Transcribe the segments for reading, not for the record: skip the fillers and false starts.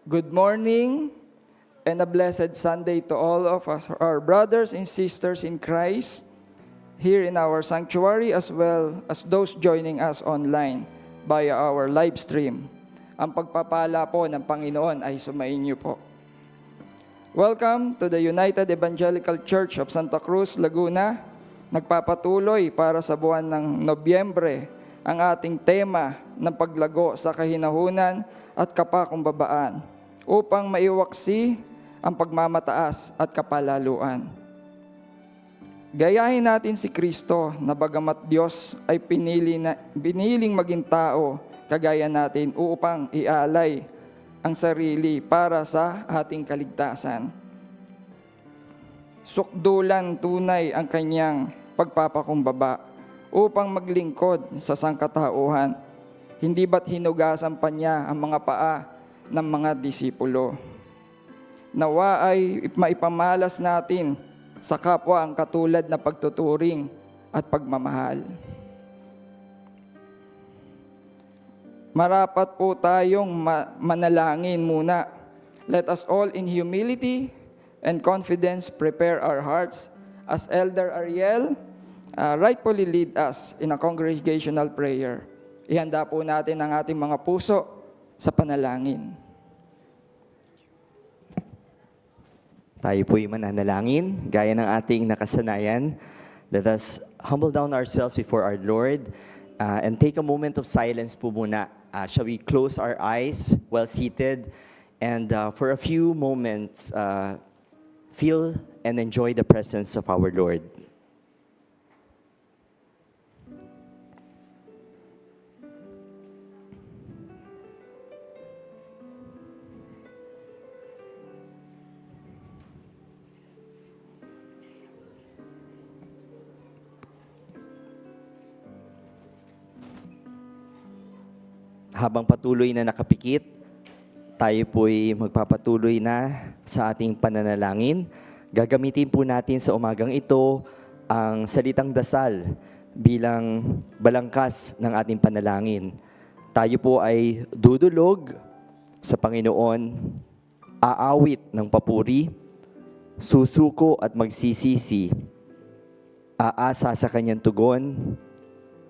Good morning and a blessed Sunday to all of us, our brothers and sisters in Christ here in our sanctuary as well as those joining us online via our live stream. Ang pagpapala po ng Panginoon ay sumainyo po. Welcome to the United Evangelical Church of Santa Cruz, Laguna. Nagpapatuloy para sa buwan ng Nobyembre ang ating tema ng paglago sa kahinahunan at kapakumbabaan upang maiwaksi ang pagmamataas at kapalaluan. Gayahin natin si Kristo na bagamat Diyos ay piniling maging tao kagaya natin upang ialay ang sarili para sa ating kaligtasan. Sukdulan tunay ang kanyang pagpapakumbaba upang maglingkod sa sangkatauhan. Hindi ba't hinugasan pa niya ang mga paa ng mga disipulo? Nawa ay maipamalas natin sa kapwa ang katulad na pagtuturing at pagmamahal. Marapat po tayong manalangin muna. Let us all in humility and confidence prepare our hearts as Elder Ariel rightfully lead us in a congregational prayer. Ihanda po natin ang ating mga puso sa panalangin. Tayo po'y mananalangin, gaya ng ating nakasanayan. Let us humble down ourselves before our Lord and take a moment of silence po muna. Shall we close our eyes while seated and for a few moments feel and enjoy the presence of our Lord. Habang patuloy na nakapikit, tayo po'y magpapatuloy na sa ating pananalangin. Gagamitin po natin sa umagang ito ang salitang dasal bilang balangkas ng ating panalangin. Tayo po ay dudulog sa Panginoon, aawit ng papuri, susuko at magsisisi, aasa sa kanyang tugon,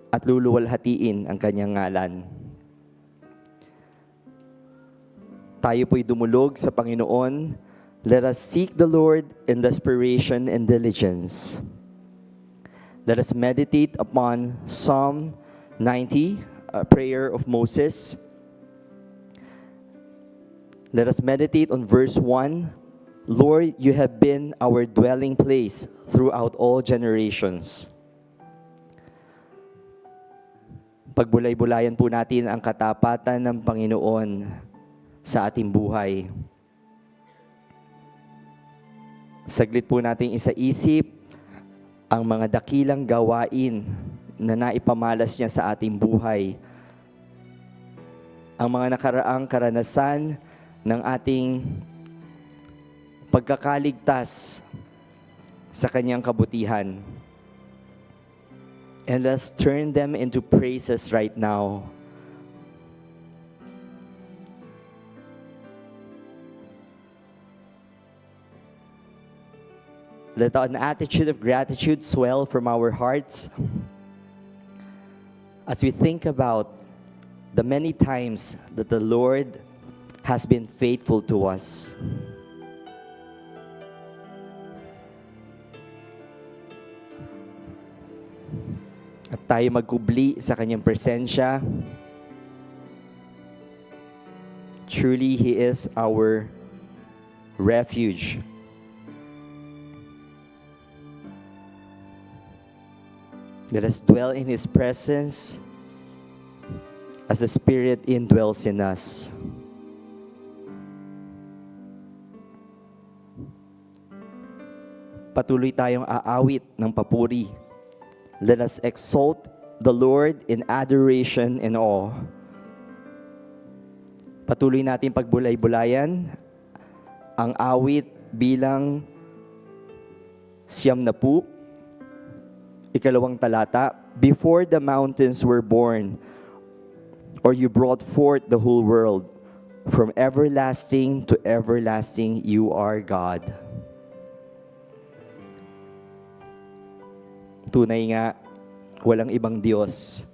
at luluwalhatiin ang kanyang ngalan. Tayo po'y dumulog sa Panginoon. Let us seek the Lord in desperation and diligence. Let us meditate upon Psalm 90, a prayer of Moses. Let us meditate on verse 1. Lord, you have been our dwelling place throughout all generations. Pagbulay-bulayan po natin ang katapatan ng Panginoon sa ating buhay. Saglit po natin isa-isip ang mga dakilang gawain na naipamalas niya sa ating buhay. Ang mga nakaraang karanasan ng ating pagkakaligtas sa kanyang kabutihan. And let's turn them into praises right now. Let an attitude of gratitude swell from our hearts as we think about the many times that the Lord has been faithful to us. At tayo magkubli sa kanyang presensya. Truly, He is our refuge. Let us dwell in His presence as the Spirit indwells in us. Patuloy tayong aawit ng papuri. Let us exalt the Lord in adoration and awe. Patuloy natin pagbulay-bulayan ang awit bilang 90, ikalawang talata. Before the mountains were born, or you brought forth the whole world, From everlasting to everlasting, you are God. Tunay nga, walang ibang Diyos.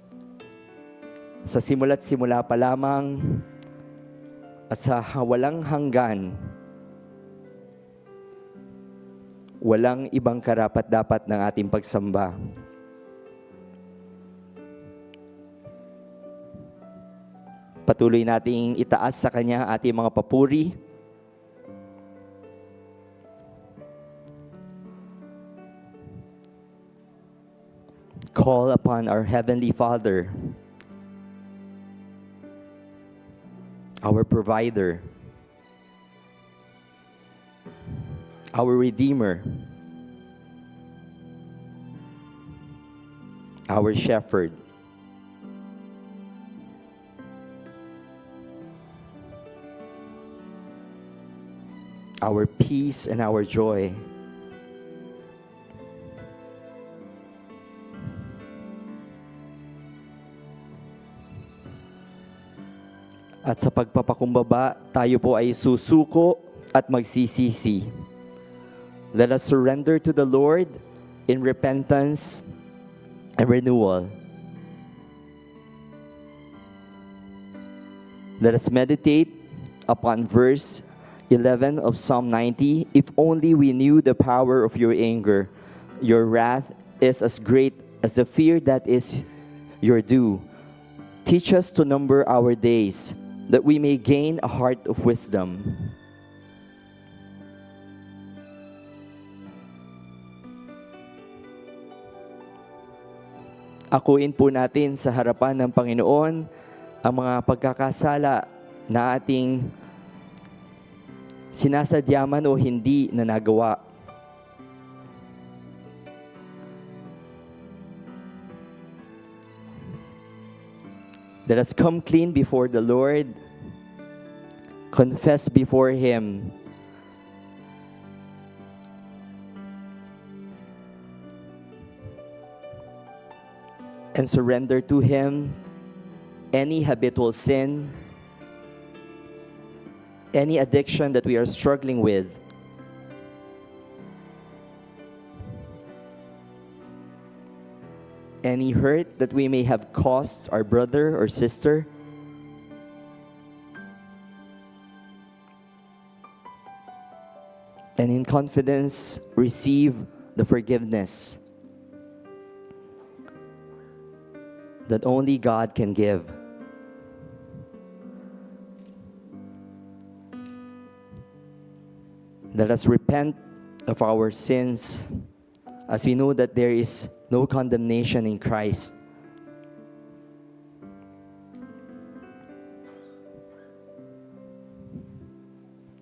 Sa simula't simula pa lamang at sa walang hanggan, walang ibang karapat-dapat ng ating pagsamba. Patuloy nating itaas sa Kanya ang ating mga papuri. Call upon our Heavenly Father, our provider, our Redeemer, our Shepherd. Our peace and our joy. At sa pagpapakumbaba, tayo po ay susuko at magsisisi. Let us surrender to the Lord in repentance and renewal. Let us meditate upon verse 11 of Psalm 90. If only we knew the power of your anger, your wrath is as great as the fear that is your due. Teach us to number our days, that we may gain a heart of wisdom. Akuin po natin sa harapan ng Panginoon ang mga pagkakasala na ating sinasadya man o hindi na nagawa. Let us come clean before the Lord, confess before Him, and surrender to Him any habitual sin, any addiction that we are struggling with. Any hurt that we may have caused our brother or sister. And in confidence, receive the forgiveness that only God can give. Let us repent of our sins as we know that there is no condemnation in Christ.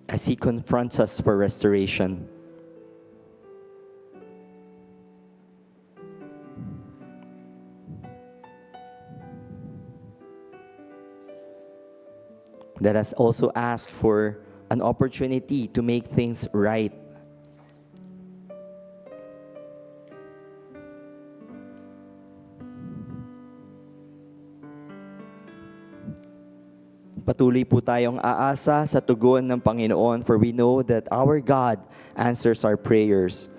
As He confronts us for restoration. Let us also ask for an opportunity to make things right. Patuloy po tayong aasa sa tugon ng Panginoon, for we know that our God answers our prayers.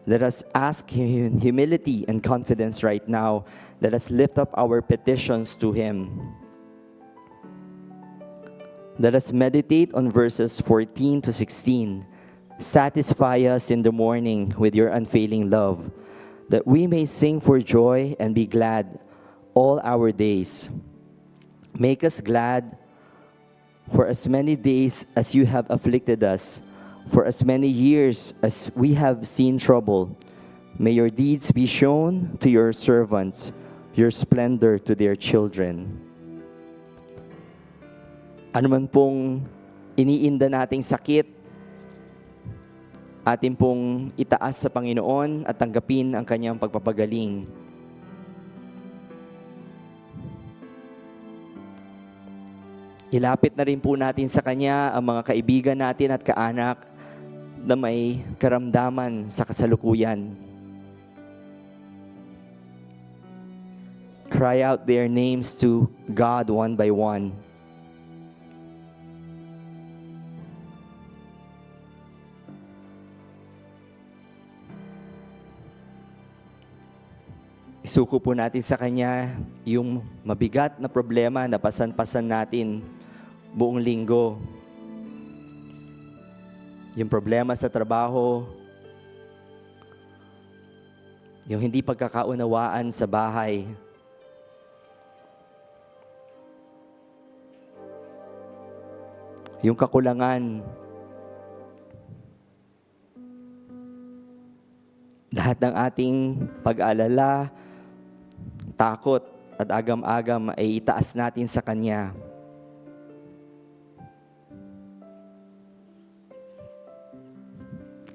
Let us ask Him in humility and confidence right now. Let us lift up our petitions to Him. Let us meditate on verses 14 to 16. Satisfy us in the morning with your unfailing love, that we may sing for joy and be glad all our days. Make us glad for as many days as you have afflicted us, for as many years as we have seen trouble. May your deeds be shown to your servants, your splendor to their children. Ano man pong iniinda nating sakit, atin pong itaas sa Panginoon at tanggapin ang Kanyang pagpapagaling. Ilapit na rin po natin sa Kanya ang mga kaibigan natin at kaanak na may karamdaman sa kasalukuyan. Cry out their names to God one by one. isuko po natin sa Kanya yung mabigat na problema na pasan-pasan natin buong linggo. Yung problema sa trabaho, yung hindi pagkakaunawaan sa bahay, yung kakulangan, lahat ng ating pag-alala, takot at agam-agam ay itaas natin sa Kanya.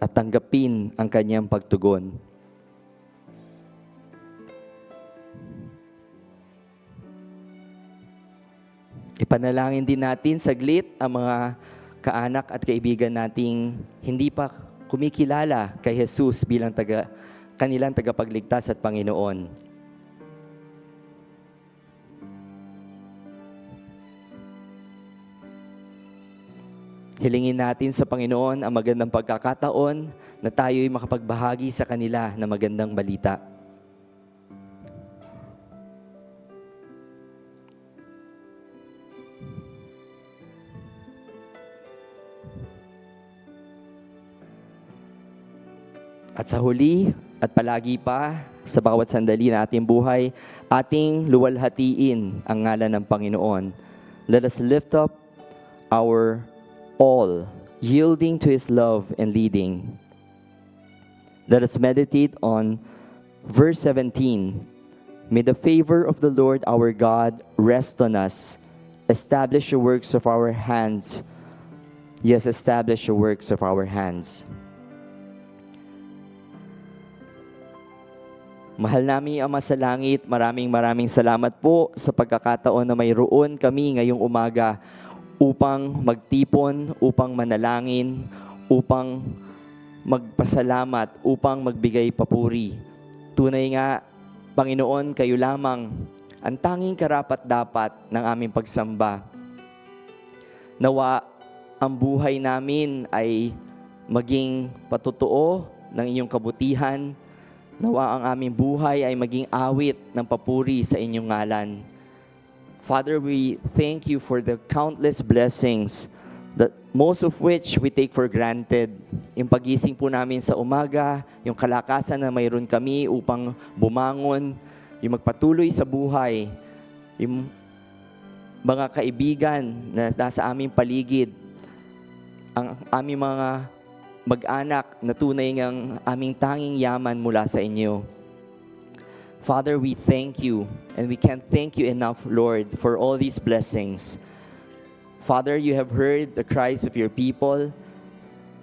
At tanggapin ang Kanyang pagtugon. Ipanalangin din natin saglit ang mga kaanak at kaibigan nating hindi pa kumikilala kay Jesus bilang kanilang tagapagligtas at Panginoon. Hilingin natin sa Panginoon ang magandang pagkakataon na tayo'y makapagbahagi sa kanila ng magandang balita. At sa huli at palagi pa, sa bawat sandali na ating buhay, ating luwalhatiin ang ngalan ng Panginoon. Let us lift up our all, yielding to His love and leading. Let us meditate on verse 17. May the favor of the Lord our God rest on us. Establish the works of our hands. Yes, establish the works of our hands. Mahal namin Ama sa langit, maraming salamat po sa pagkakataon na mayroon kami ngayong umaga upang magtipon, upang manalangin, upang magpasalamat, upang magbigay papuri. Tunay nga, Panginoon, kayo lamang ang tanging karapat-dapat ng aming pagsamba. Nawa ang buhay namin ay maging patutuo ng inyong kabutihan. Nawa ang aming buhay ay maging awit ng papuri sa inyong ngalan. Father, we thank you for the countless blessings, that most of which we take for granted. Yung pagising po namin sa umaga, yung kalakasan na mayroon kami upang bumangon, yung magpatuloy sa buhay, yung mga kaibigan na nasa aming paligid, ang aming mga mag-anak na tunay ngang aming tanging yaman mula sa inyo. Father, we thank you, and we can't thank you enough, Lord, for all these blessings. Father, you have heard the cries of your people.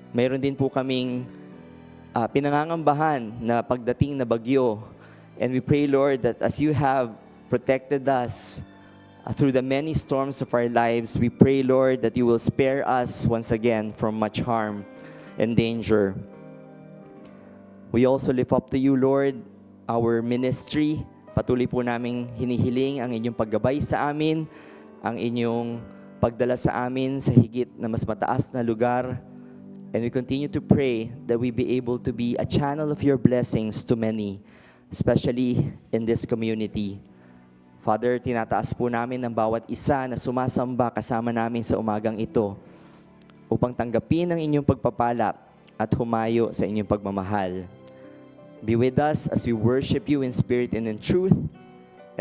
Mayroon din po kaming pinangangambahan na pagdating na bagyo. And we pray, Lord, that as you have protected us through the many storms of our lives, we pray, Lord, that you will spare us once again from much harm and danger. We also lift up to you, Lord, our ministry. Patuloy po naming hinihiling ang inyong paggabay sa amin, ang inyong pagdala sa amin sa higit na mas mataas na lugar. And we continue to pray that we be able to be a channel of your blessings to many, especially in this community. Father, tinataas po namin ang bawat isa na sumasamba kasama namin sa umagang ito upang tanggapin ang inyong pagpapala at humayo sa inyong pagmamahal. Be with us as we worship you in spirit and in truth,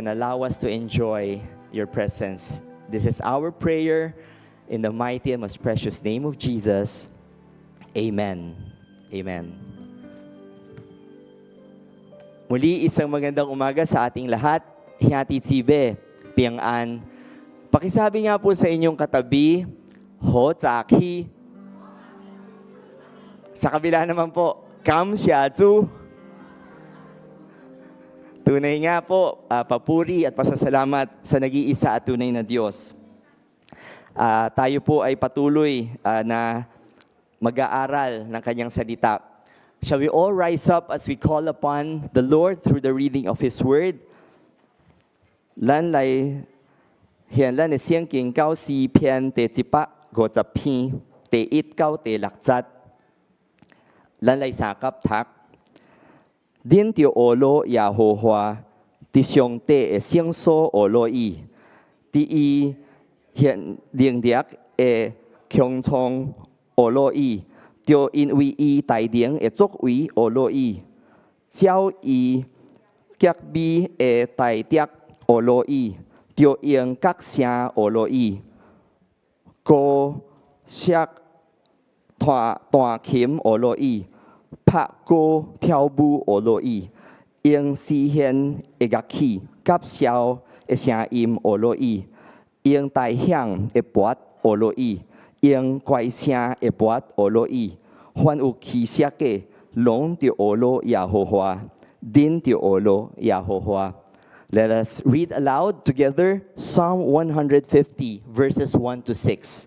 and allow us to enjoy your presence. This is our prayer in the mighty and most precious name of Jesus. Amen. Amen. Muli, isang magandang umaga sa ating lahat. Hiyati Tsibe, Piang-an. Pakisabi nga po sa inyong katabi, Ho Zaki. Sa kabila naman po, Kam Xiazu. Tunay nga po, papuri at pasasalamat sa nag-iisa at tunay na Diyos. Tayo po ay patuloy na mag-aaral ng Kanyang salita. Shall we all rise up as we call upon the Lord through the reading of His Word? Lan lai hian lan siang king cao si pian te zipa go za pi te it cao te lak zat. Lan lai sa kap thak. Din tio olo ya ho hua 伫上帝的圣所学乐意，伫伊现能力的强壮学乐意，就因为伊大能的作为学乐意，照伊极美的大德学乐意，就用各声学乐意，歌瑟弹琴学乐意，拍歌跳舞学乐意。用诗篇的乐器、甲箫的声音学落去，用大响的钹学落去，用怪声的钹学落去。凡有气息的，拢着学落耶和华，恁着学落耶和华。Let us read aloud together Psalm 150, verses 1 to 6.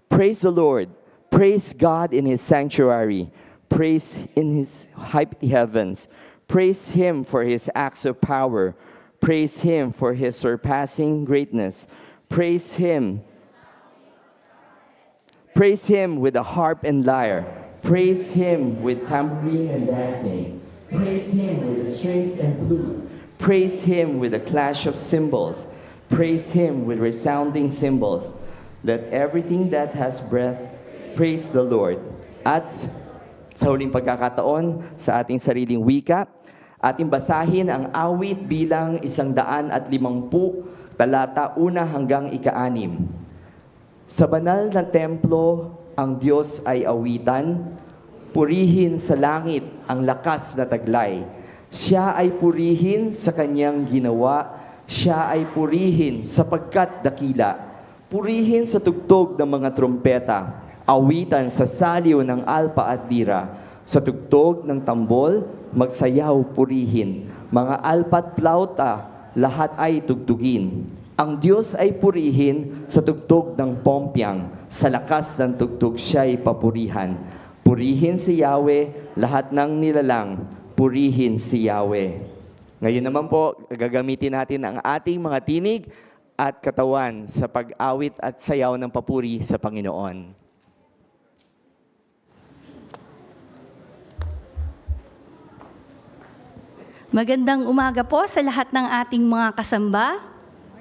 Praise the Lord. Praise God in His sanctuary. Praise in His high heavens. Praise Him for His acts of power. Praise Him for His surpassing greatness. Praise Him. Praise Him with a harp and lyre. Praise Him with tambourine and dancing. Praise Him with the strings and flute. Praise Him with the clash of cymbals. Praise Him with resounding cymbals. Let everything that has breath praise the Lord. At sa huling pagkakataon sa ating sariling wika, ating basahin ang awit bilang 150, talata 1 hanggang 6. Sa banal na templo, ang Diyos ay awitan. Purihin sa langit ang lakas na taglay. Siya ay purihin sa kanyang ginawa. Siya ay purihin sapagkat dakila. Purihin sa tugtog ng mga trompeta. Awitan sa saliw ng alpa at lira. Sa tugtog ng tambol, magsayaw purihin. Mga alpat plauta, lahat ay tugtugin. Ang Diyos ay purihin sa tugtog ng pompyang. Sa lakas ng tugtog siya'y papurihan. Purihin si Yahweh, lahat ng nilalang. Purihin si Yahweh. Ngayon naman po, gagamitin natin ang ating mga tinig at katawan sa pag-awit at sayaw ng papuri sa Panginoon. Magandang umaga po sa lahat ng ating mga kasamba.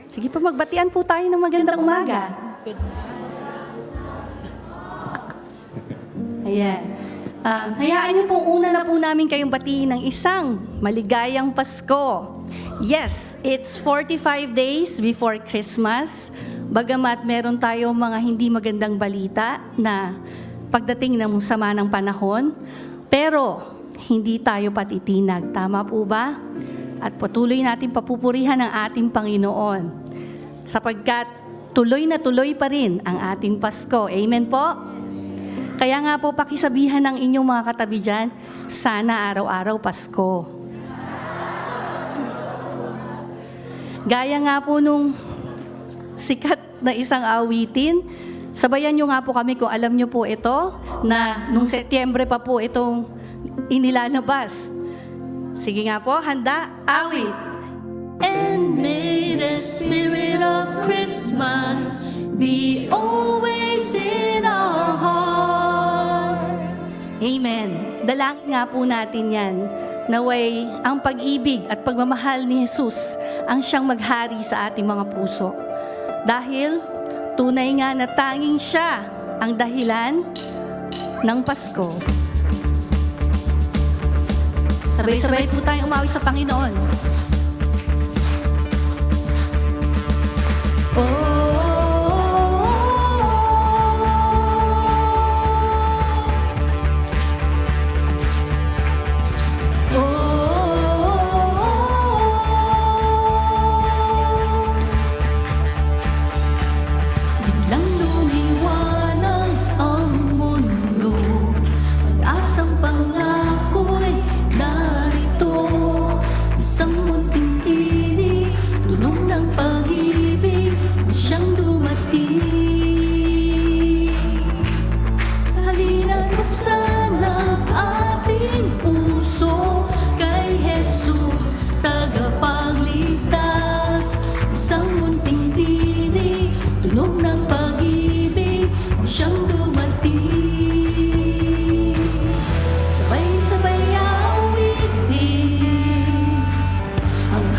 Sige po, magbatian po tayo ng magandang umaga. Ayan. Hayaan niyo pong una na po namin kayong batiin ng isang maligayang Pasko. Yes, it's 45 days before Christmas. Bagamat meron tayong mga hindi magandang balita na pagdating ng sama ng panahon. Pero hindi tayo patitinag. Tama po ba? At patuloy natin papupurihan ang ating Panginoon. Sapagkat tuloy na tuloy pa rin ang ating Pasko. Amen po? Kaya nga po pakisabihan ng inyong mga katabi dyan, sana araw-araw Pasko. Gaya nga po nung sikat na isang awitin, sabayan nyo nga po kami kung alam nyo po ito, na nung Setyembre pa po itong inilalabas. Sige nga po, handa, awit. And may the spirit of Christmas be always in our hearts. Amen. Dalangin nga po natin yan. Naway ang pag-ibig at pagmamahal ni Jesus ang siyang maghari sa ating mga puso. Dahil tunay nga na tanging siya ang dahilan ng Pasko. Sabay-sabay po tayong umawit sa Panginoon. Oh.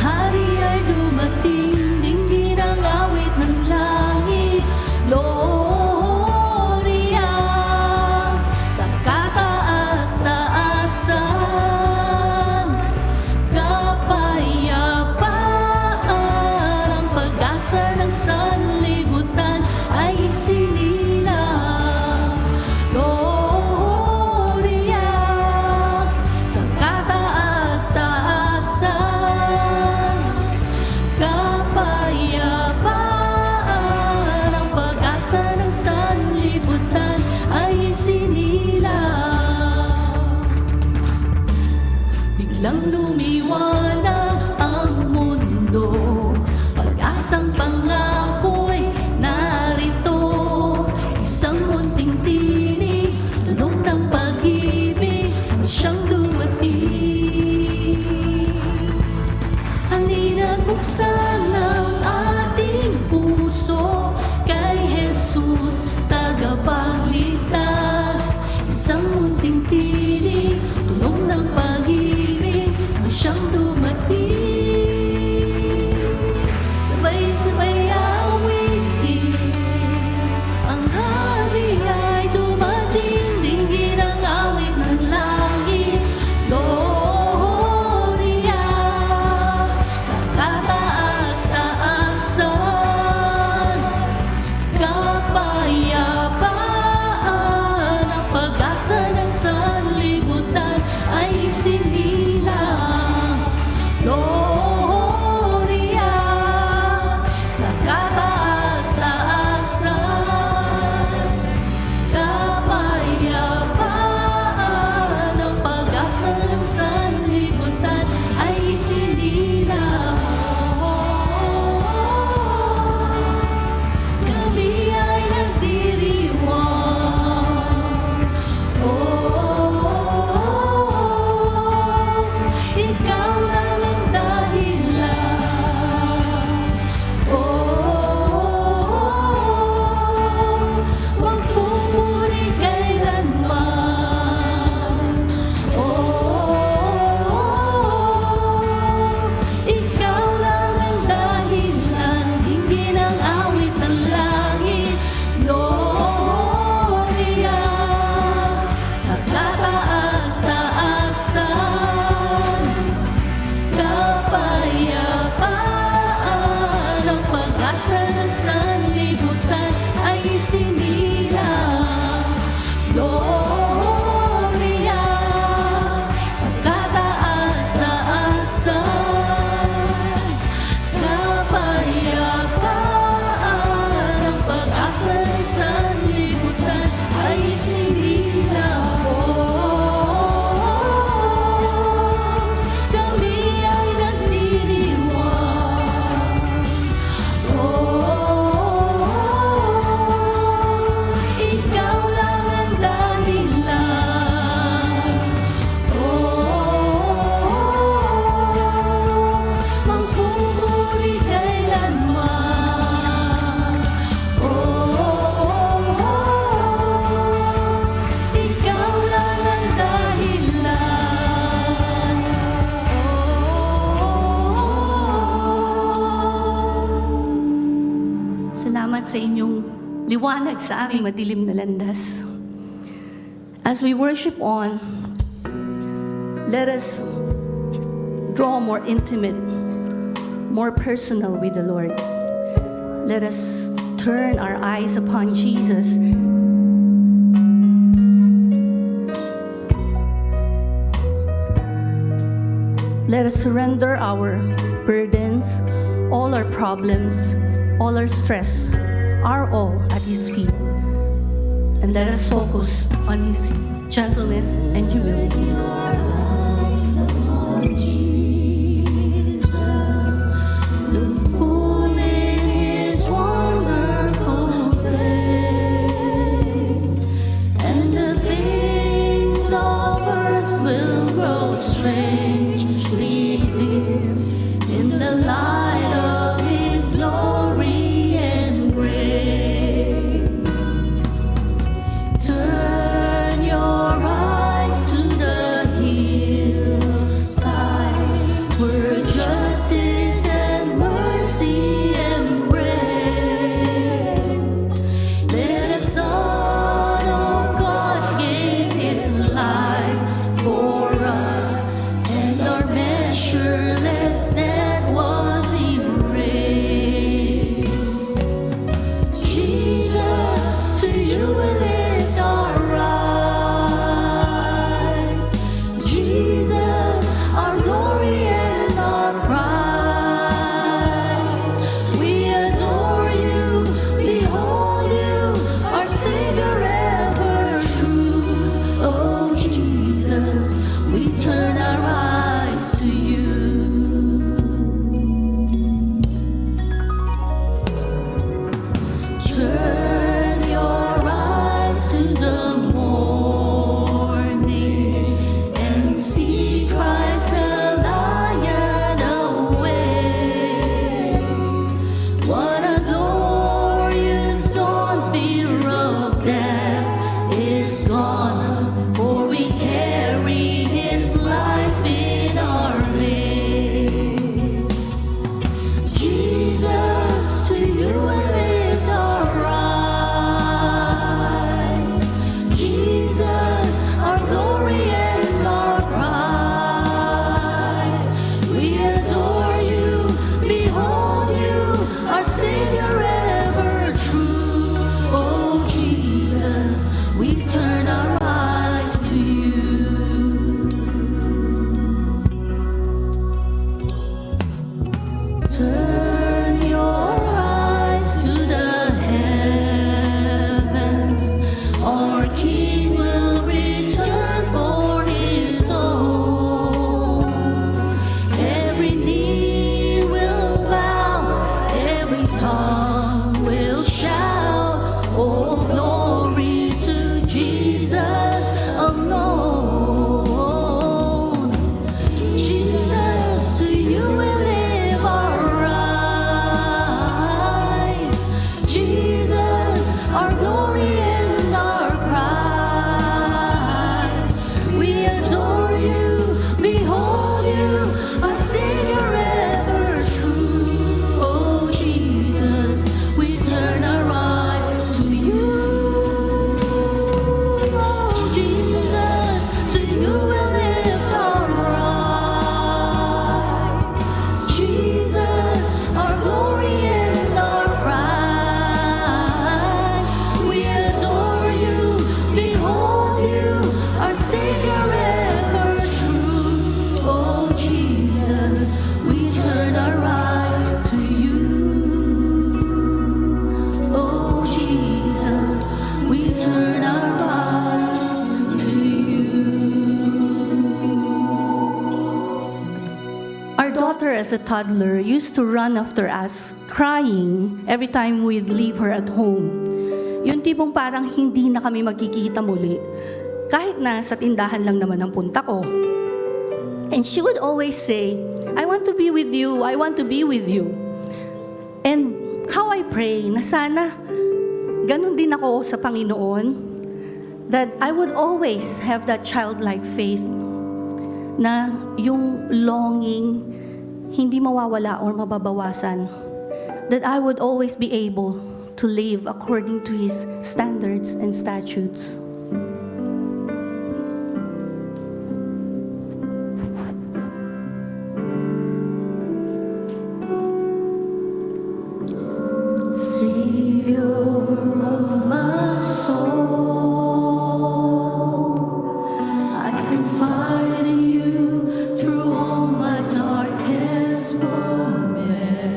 Hari nang lumiwanag ang mundo. Pag-asang pangako'y narito, isang munting tinig, tunog ng pag-ibig ang siyang dumating. Halina't buksan ang ating puso kay Jesus, tagapagligtas. Isang munting tinig, tunog ng pag-ibig ang siyang dumating. Sabay-sabay awitin, ang hari ay dumating. Dinggin ang awit ng langit, Gloria, sa kataas-taasan. Kapayapaan, ang pag-asa ng sanlibutan ay isinilang. Gloria, sa kataas-taasan. Kapayapaan, ang pag-asa ng sanlibutan ay isinilang. Kami ay nagdiriwang. Ikaw lang ang dahilan. Magpupuri kailanman. Ikaw lang ang dahilan. Dinggin ang awit ng langit, Gloria, sa kataas-taasan. Kapayapaan, ang pag-asa ng sanlibutan ay isinilang. Gloria, sa kataas-taasan. Kapayapaan, ang pag-asa ng sanlibutan ay isinilang. Kami ay nagdiriwang. Ikaw lang ang dahilan. Magpupuri kailanman. Ikaw lang ang dahilan. Salamat sa inyong liwanag sa aming madilim na landas. As we worship on, let us draw more intimate, more personal with the Lord. Let us turn our eyes upon Jesus. Let us surrender our burdens, all our problems, all our stress, our all at His feet. And let us focus on His gentleness and humility. Look full in His wonderful face, and the things of earth will grow strangely dear in the light of His glory and grace. Turn your eyes to the hillside. our glory and our prize. We adore you, behold you, our Savior ever true. Oh Jesus, we turn our eyes to you. Oh Jesus, to you we lift our eyes. Jesus, our glory and our prize. We adore you, behold you, our Savior ever true. Oh Jesus, we turn our eyes to you. Oh Jesus, we turn our eyes to you. Our daughter as a toddler used to run after us, crying every time we'd leave her at home. Yung tipong parang hindi na kami magkikita muli, kahit na sa tindahan lang naman ang punta ko. And she would always say, I want to be with you, I want to be with you. And how I pray na sana ganun din ako sa Panginoon, that I would always have that childlike faith na yung longing hindi mawawala or mababawasan, that I would always be able to live according to His standards and statutes. Savior of my soul, I confide in you through all my darkest moments.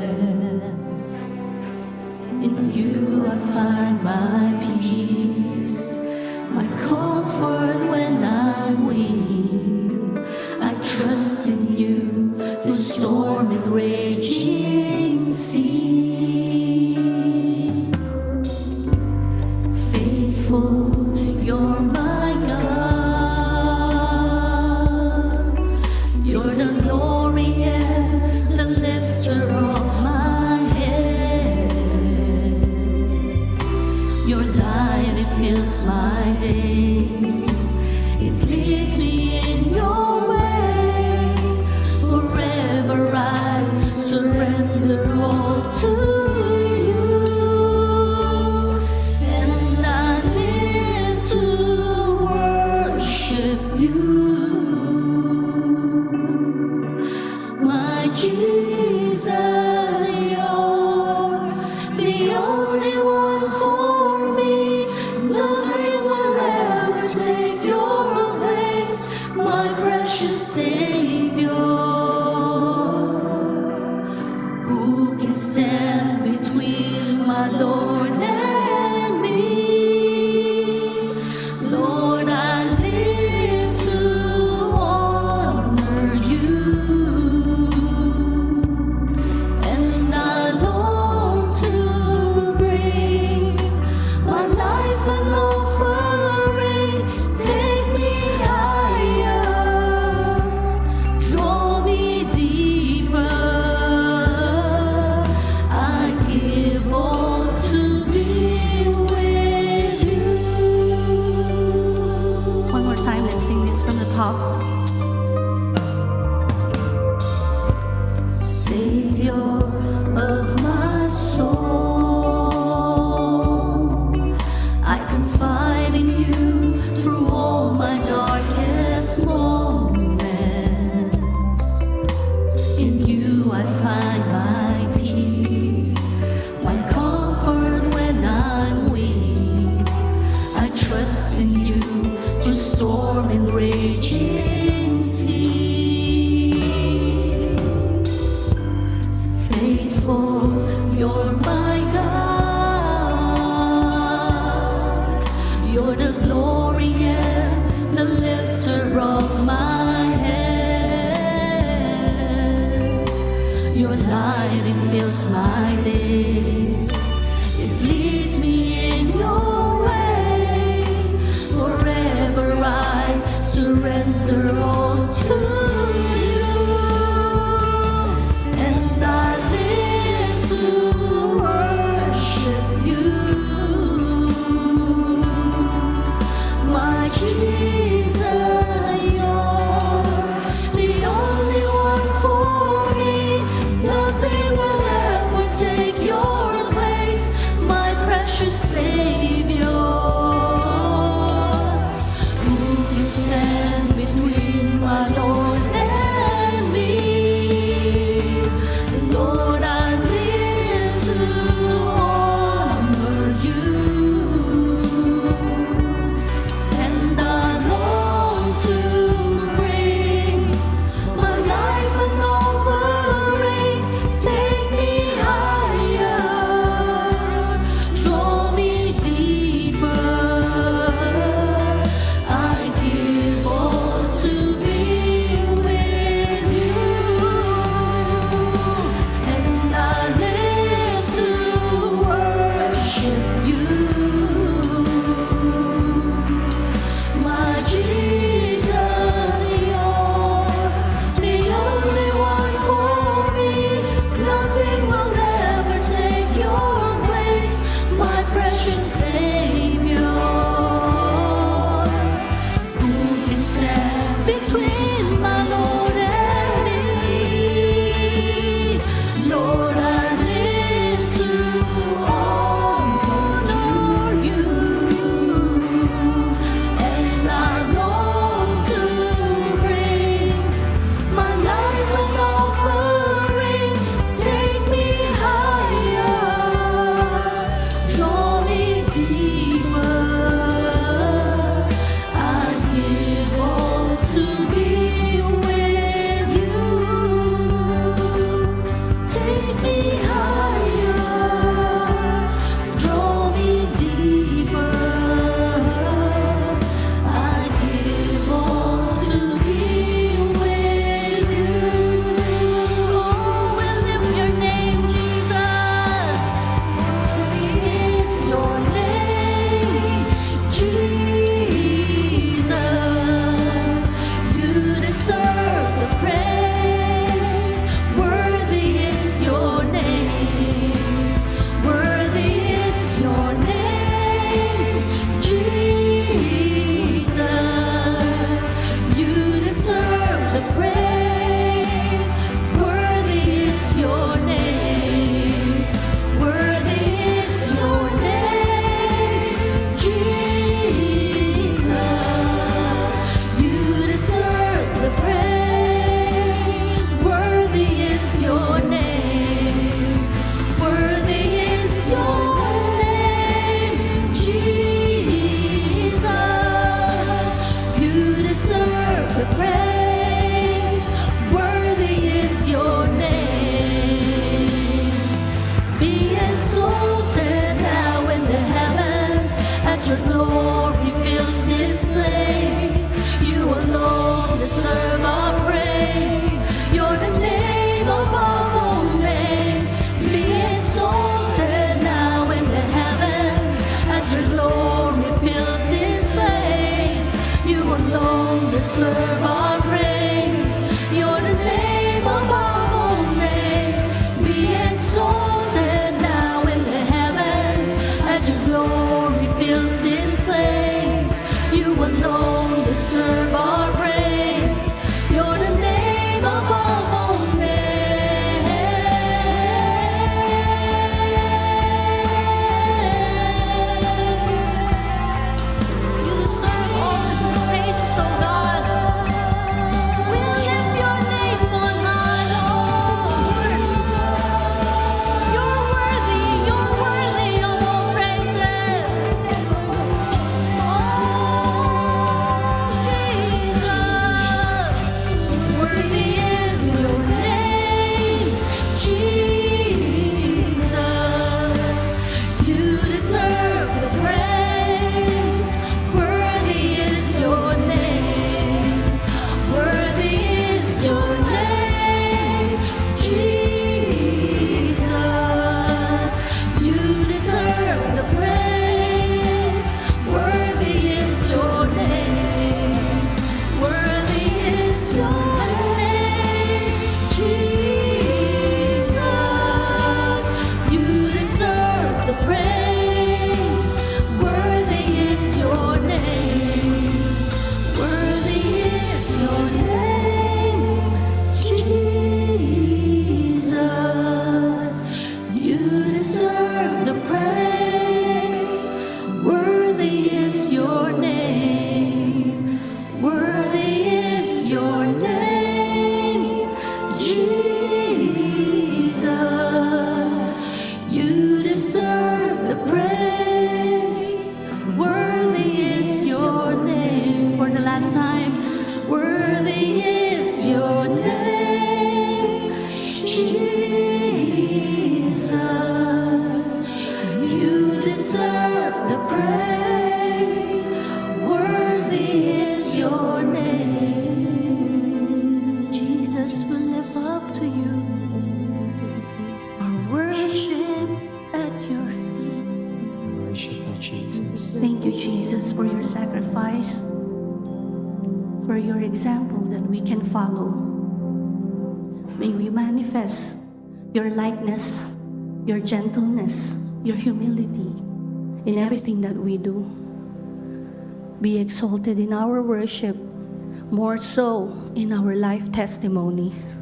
In you I find my peace, my comfort when I'm weak. I trust in you, the storm is raging sea. Faithful, you're my God. You're the glory and the lifter of my head. Your light, it fills my days. It leads me in your ways. Forever I surrender all to you. And I live to worship you. My Jesus, you're the only one for me. Nothing will ever take your place, my precious Savior. Who can stand between my Lord and me? Lord, I live to honor you, and I long to bring my life an offering. Take me higher, draw me deeper. I give all to be with you. One more time, let's sing this from the top. Savior of my soul, I confide in you through all my darkest moments. In you I find my peace, my comfort when I'm weak. I trust in you through storm and raging sea. Faithful, you're my God. You're the glory and the lifter of my head. Your light, it fills my days. It leads me in your ways. Forever I surrender all to you. And I live to worship you. as your glory fills this place. You alone deserve our praise. You're the name above all names. Be exalted now in the heavens as your glory fills this place. You alone deserve our praise. You're the name above all names. Be exalted now in the heavens as your glory fills this place. You alone deserve our praise. You're the name above all names. You deserve all the praises, oh God. We lift your name on high, Lord. You're worthy of all praises. Oh, Jesus. Worthy is your name, Jesus. You deserve the praise. Worthy is your name. Worthy is your name, Jesus. You deserve the praise. Worthy is your name. Worthy is your name, Jesus. You deserve the praise. Worthy is your name. Worthy is your name, Jesus. You deserve the praise. Worthy is your name. Worthy is your name, Jesus. You deserve the praise. Worthy is your name. For the last time, worthy is your name, Jesus. You deserve the praise. Worthy is your name. Jesus, we live up to you. Our worship at your feet. Thank you, Jesus, for your sacrifice, for your example that we can follow. May we manifest your likeness, your gentleness, your humility in everything that we do. Be exalted in our worship, more so in our life testimonies.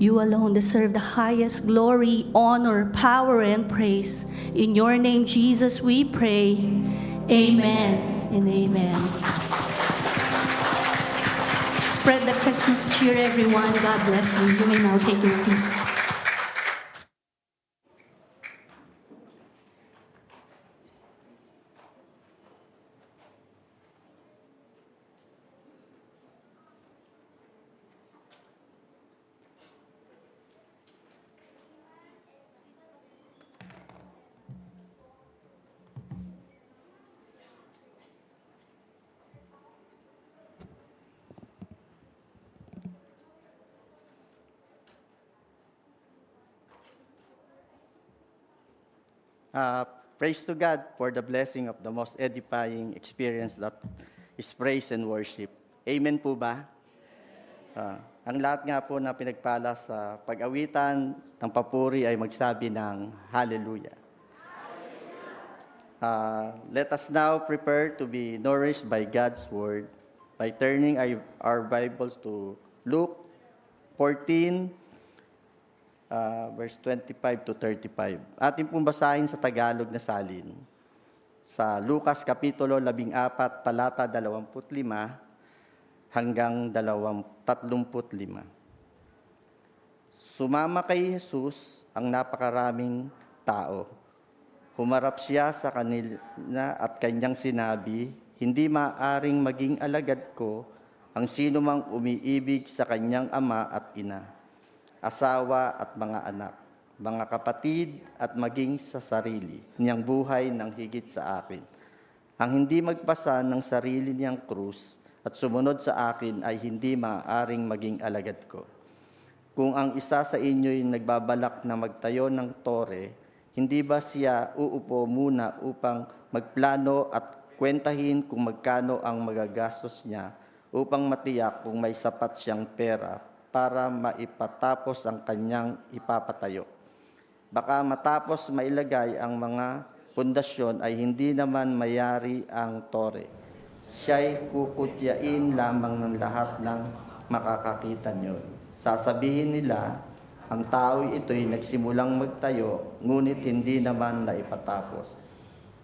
You alone deserve the highest glory, honor, power, and praise. In your name, Jesus, we pray. Amen and amen. Spread the Christmas cheer, everyone. God bless you. You may now take your seats. Praise to God for the blessing of the most edifying experience that is praise and worship. Amen po ba? Ang lahat nga po na pinagpala sa pag-awitan ng papuri ay magsabi ng Hallelujah. Let us now prepare to be nourished by God's Word by turning our Bibles to Luke 14, verse 25 to 35. Ating pong basahin sa Tagalog na salin. Sa Lucas Kapitulo 14, talata 25 hanggang 35. Sumama kay Jesus ang napakaraming tao. Humarap siya sa kanila at kanyang sinabi, "Hindi maaring maging alagad ko ang sino mang umiibig sa kanyang ama at ina, asawa at mga anak, mga kapatid at maging sa sarili niyang buhay ng higit sa akin. Ang hindi magpasa ng sarili niyang krus at sumunod sa akin ay hindi maaaring maging alagad ko. Kung ang isa sa inyo'y nagbabalak na magtayo ng tore, hindi ba siya uupo muna upang magplano at kwentahin kung magkano ang magagastos niya upang matiyak kung may sapat siyang pera para maipatapos ang kanyang ipapatayo? Baka matapos mailagay ang mga pundasyon ay hindi naman mayari ang tore. Siya'y kukutyain lamang ng lahat ng makakakita niyo. Sasabihin nila, ang tao'y ito'y nagsimulang magtayo, ngunit hindi naman naipatapos.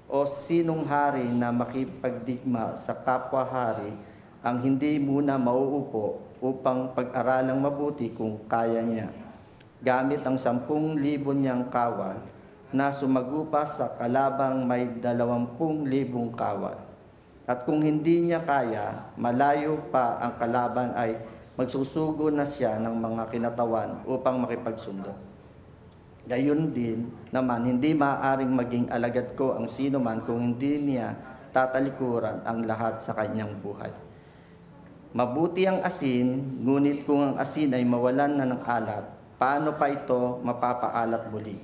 O sinong hari na makipagdigma sa kapwa-hari ang hindi muna mauupo upang pag-aralang mabuti kung kaya niya, gamit ang 10,000 niyang kawal na sumagupa sa kalabang may 20,000 kawal. At kung hindi niya kaya, malayo pa ang kalaban ay magsusugo na siya ng mga kinatawan upang makipagsundo. Gayon din naman, hindi maaaring maging alagad ko ang sino man kung hindi niya tatalikuran ang lahat sa kanyang buhay. Mabuti ang asin, ngunit kung ang asin ay mawalan na ng alat, paano pa ito mapapaalat muli?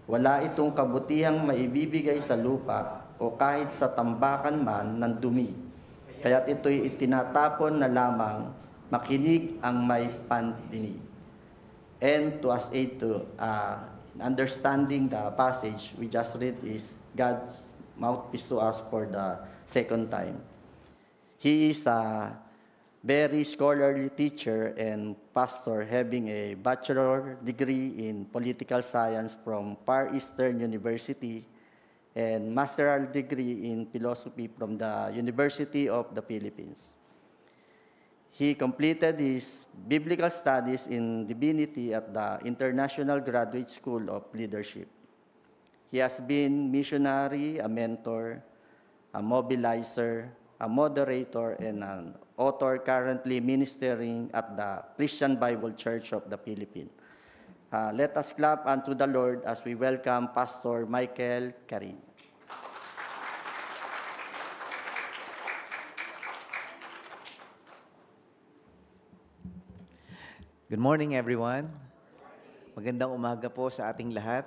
Wala itong kabutihang maibibigay sa lupa o kahit sa tambakan man ng dumi. Kaya't ito'y itinatapon na lamang, makinig ang may pandinig. And to us aid to understanding the passage we just read is God's mouthpiece to us for the second time. He is a very scholarly teacher and pastor having a bachelor degree in political science from Far Eastern University and master's degree in philosophy from the University of the Philippines. He completed his biblical studies in divinity at the International Graduate School of Leadership. He has been missionary, a mentor, a mobilizer, a moderator, and an author currently ministering at the Christian Bible Church of the Philippines. Let us clap unto the Lord as we welcome Pastor Michael Karin. Good morning, everyone. Magandang umaga po sa ating lahat.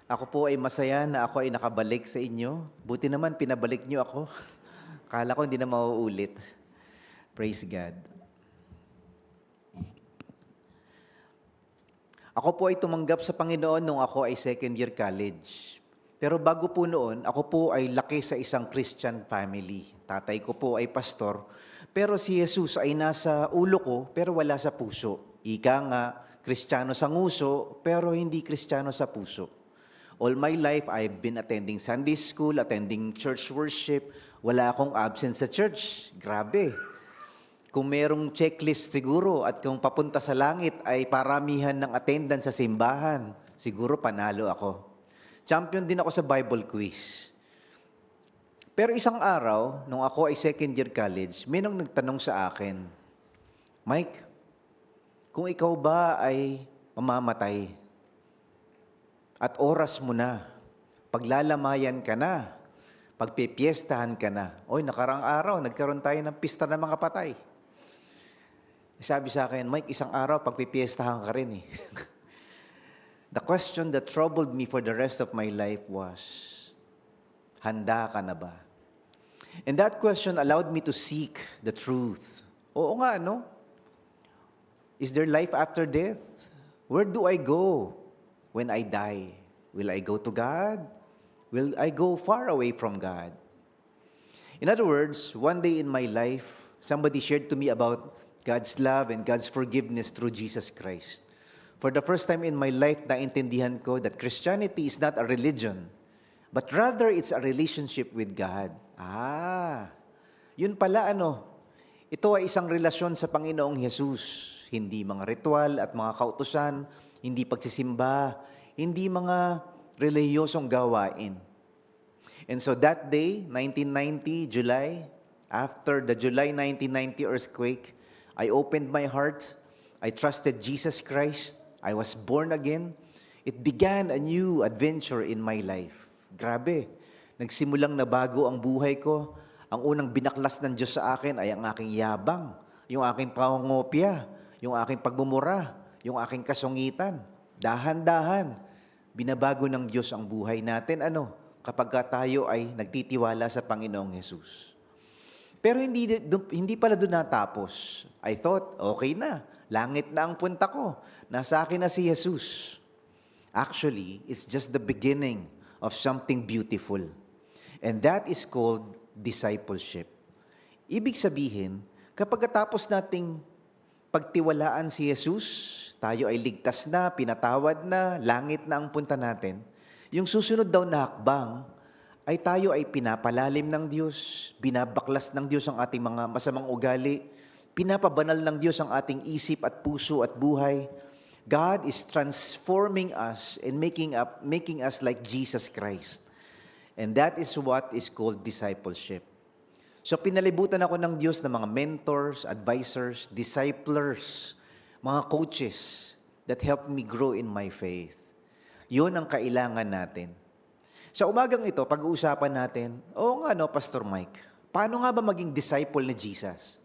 Ako po ay masaya na ako ay nakabalik sa inyo. Buti naman pinabalik niyo ako. Kala ko hindi na mauulit. Praise God. Ako po ay tumanggap sa Panginoon nung ako ay second year college. Pero bago po noon, ako po ay laki sa isang Christian family. Tatay ko po ay pastor. Pero si Jesus ay nasa ulo ko, pero wala sa puso. Ika nga, Kristiyano sa nguso, pero hindi Kristiyano sa puso. All my life, I've been attending Sunday school, attending church worship. Wala akong absent sa church. Grabe. Kung merong checklist siguro at kung papunta sa langit ay paramihan ng attendance sa simbahan, siguro panalo ako. Champion din ako sa Bible quiz. Pero isang araw, nung ako ay second year college, may nang nagtanong sa akin, Mike, kung ikaw ba ay mamamatay at oras mo na, paglalamayan ka na, pagpipiestahan ka na, oy, nakarang araw, nagkaroon tayo ng pista ng mga patay. Sabi sa akin, Mike, isang araw, pagpipiestahan ka rin eh. The question that troubled me for the rest of my life was, handa ka na ba? And that question allowed me to seek the truth. Oo nga, no? Is there life after death? Where do I go when I die? Will I go to God? Will I go far away from God? In other words, one day in my life, somebody shared to me about God's love and God's forgiveness through Jesus Christ. For the first time in my life, naintindihan ko that Christianity is not a religion, but rather it's a relationship with God. Yun pala ano. Ito ay isang relasyon sa Panginoong Jesus. Hindi mga ritual at mga kautusan, hindi pagsisimba, hindi mga relihiyosong gawain. And so that day, 1990, July, after the July 1990 earthquake, I opened my heart. I trusted Jesus Christ. I was born again. It began a new adventure in my life. Grabe, nagsimulang nabago ang buhay ko. Ang unang binaklas ng Diyos sa akin ay ang aking yabang, yung aking pangongopya, yung aking pagmumura, yung aking kasungitan. Dahan-dahan, binabago ng Diyos ang buhay natin. Kapag tayo ay nagtitiwala sa Panginoong Jesus. Pero hindi pala doon natapos. I thought, okay na. Langit na ang punta ko. Nasa akin na si Jesus. Actually, it's just the beginning of something beautiful. And that is called discipleship. Ibig sabihin, kapag tapos nating pagtiwalaan si Jesus, tayo ay ligtas na, pinatawad na, langit na ang punta natin, yung susunod daw na hakbang, ay tayo ay pinapalalim ng Diyos, binabaklas ng Diyos ang ating mga masamang ugali, pinapabanal ng Diyos ang ating isip at puso at buhay. God is transforming us and making us like Jesus Christ. And that is what is called discipleship. So pinalibutan ako ng Diyos ng mga mentors, advisors, disciplers, mga coaches that helped me grow in my faith. Yun ang kailangan natin. Sa umagang ito, pag-uusapan natin, Pastor Mike, paano nga ba maging disciple ni Jesus?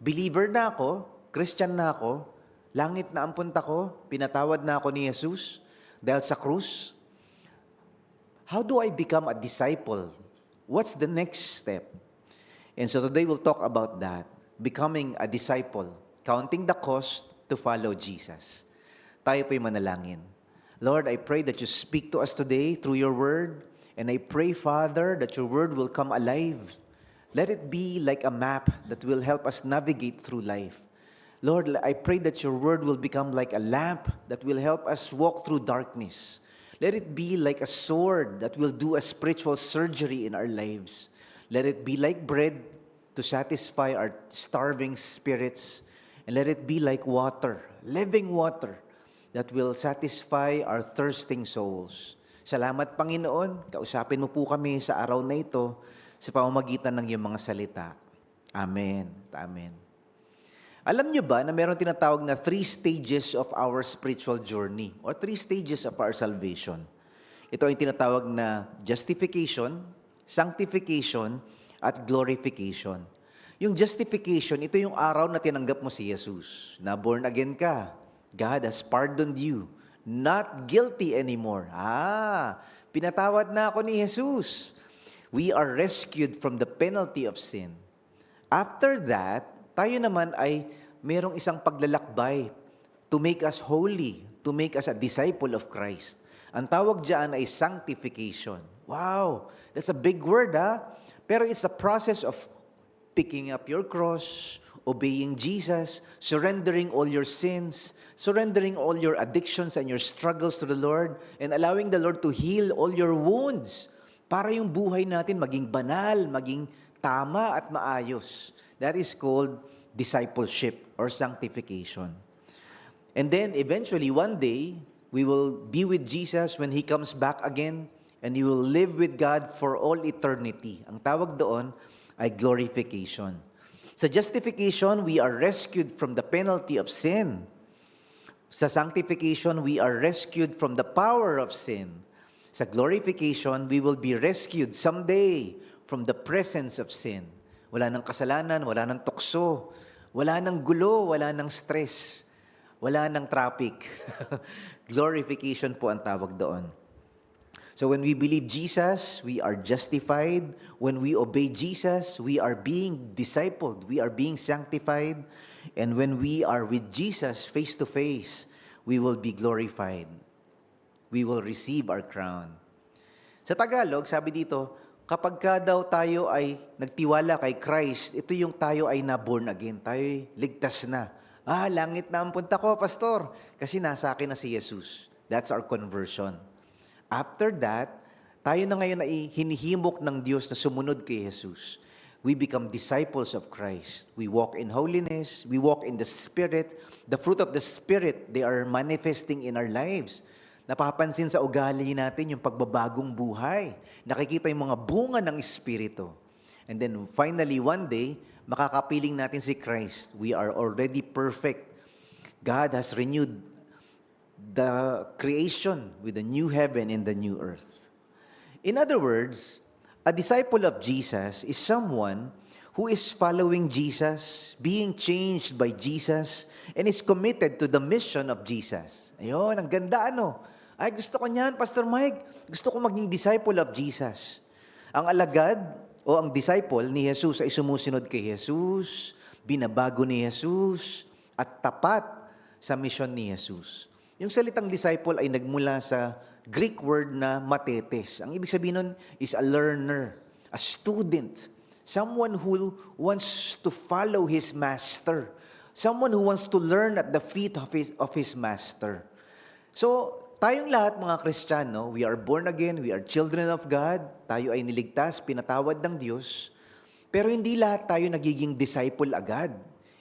Believer na ako, Christian na ako, langit na ang punta ko, pinatawad na ako ni Jesus dahil sa krus. How do I become a disciple? What's the next step? And so today we'll talk about that, becoming a disciple, counting the cost to follow Jesus. Tayo po'y manalangin. Lord, I pray that you speak to us today through your word. And I pray, Father, that your word will come alive. Let it be like a map that will help us navigate through life. Lord, I pray that your word will become like a lamp that will help us walk through darkness. Let it be like a sword that will do a spiritual surgery in our lives. Let it be like bread to satisfy our starving spirits. And let it be like water, living water, that will satisfy our thirsting souls. Salamat, Panginoon. Kausapin mo po kami sa araw na ito sa pamamagitan ng iyong mga salita. Amen. Amen. Alam niyo ba na meron tinatawag na 3 stages of our spiritual journey or 3 stages of our salvation? Ito ay tinatawag na justification, sanctification, at glorification. Yung justification, ito yung araw na tinanggap mo si Jesus. Na born again ka. God has pardoned you. Not guilty anymore. Pinatawad na ako ni Jesus. We are rescued from the penalty of sin. After that, tayo naman ay mayroong isang paglalakbay to make us holy, to make us a disciple of Christ. Ang tawag diyan ay sanctification. Wow, that's a big word, Pero it's a process of picking up your cross, obeying Jesus, surrendering all your sins, surrendering all your addictions and your struggles to the Lord, and allowing the Lord to heal all your wounds para yung buhay natin maging banal, maging tama at maayos. That is called discipleship or sanctification. And then eventually one day, we will be with Jesus when He comes back again, and you will live with God for all eternity. Ang tawag doon ay glorification. Sa justification, we are rescued from the penalty of sin. Sa sanctification, we are rescued from the power of sin. Sa glorification, we will be rescued someday from the presence of sin. Wala nang kasalanan, wala nang tukso, wala nang gulo, wala nang stress, wala nang traffic. Glorification po ang tawag doon. So when we believe Jesus, we are justified. When we obey Jesus, we are being discipled. We are being sanctified. And when we are with Jesus face to face, we will be glorified. We will receive our crown. Sa Tagalog, sabi dito, kapag ka daw tayo ay nagtiwala kay Christ, ito yung tayo ay na-born again. Tayo ay ligtas na. Langit na ang punta ko, Pastor. Kasi nasa akin na si Jesus. That's our conversion. After that, tayo na ngayon ay hinihimok ng Diyos na sumunod kay Jesus. We become disciples of Christ. We walk in holiness. We walk in the Spirit. The fruit of the Spirit, they are manifesting in our lives. Napapansin sa ugali natin yung pagbabagong buhay. Nakikita yung mga bunga ng Espiritu. And then finally, one day, makakapiling natin si Christ. We are already perfect. God has renewed the creation with the new heaven and the new earth. In other words, a disciple of Jesus is someone who is following Jesus, being changed by Jesus, and is committed to the mission of Jesus. Ayun, ang ganda ano. Ay, gusto ko niyan, Pastor Mike. Gusto ko maging disciple of Jesus. Ang alagad o ang disciple ni Jesus ay sumusunod kay Jesus, binabago ni Jesus, at tapat sa mission ni Jesus. Yung salitang disciple ay nagmula sa Greek word na matetes. Ang ibig sabihin nun is a learner, a student, someone who wants to follow his master, someone who wants to learn at the feet of his master. So, tayong lahat mga Kristiyano, we are born again, we are children of God, tayo ay niligtas, pinatawad ng Diyos, pero hindi lahat tayo nagiging disciple agad.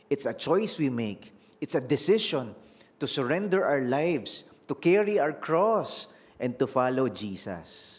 It's a choice we make. It's a decision to surrender our lives, to carry our cross, and to follow Jesus.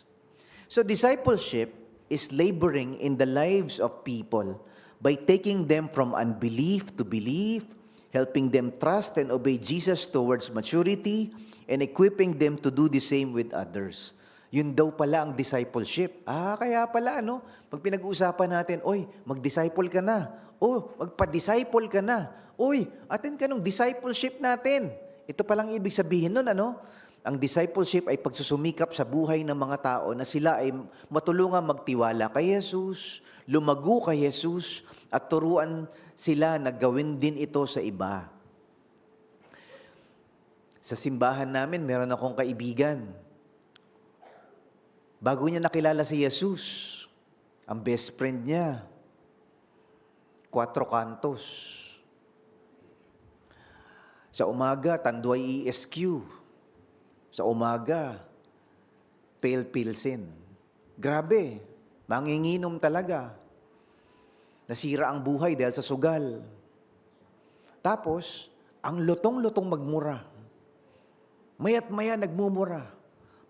So discipleship is laboring in the lives of people by taking them from unbelief to belief, helping them trust and obey Jesus towards maturity, and equipping them to do the same with others. Yun daw pala ang discipleship. Kaya pala, ano? Pag pinag-uusapan natin, oy, mag-disciple ka na. O, magpa-disciple ka na. Oy, attend ka nung discipleship natin. Ito palang ibig sabihin nun, ano? Ang discipleship ay pagsusumikap sa buhay ng mga tao na sila ay matulungan magtiwala kay Jesus, lumago kay Jesus, at turuan sila na gawin din ito sa iba. Sa simbahan namin, meron akong kaibigan. Bago niya nakilala si Jesus, ang best friend niya, 4 kantos. Sa umaga, Tanduay ESQ. Sa umaga, Pale Pilsen. Grabe, manginginom talaga. Nasira ang buhay dahil sa sugal. Tapos, ang lutong-lutong magmura. Maya't maya nagmumura.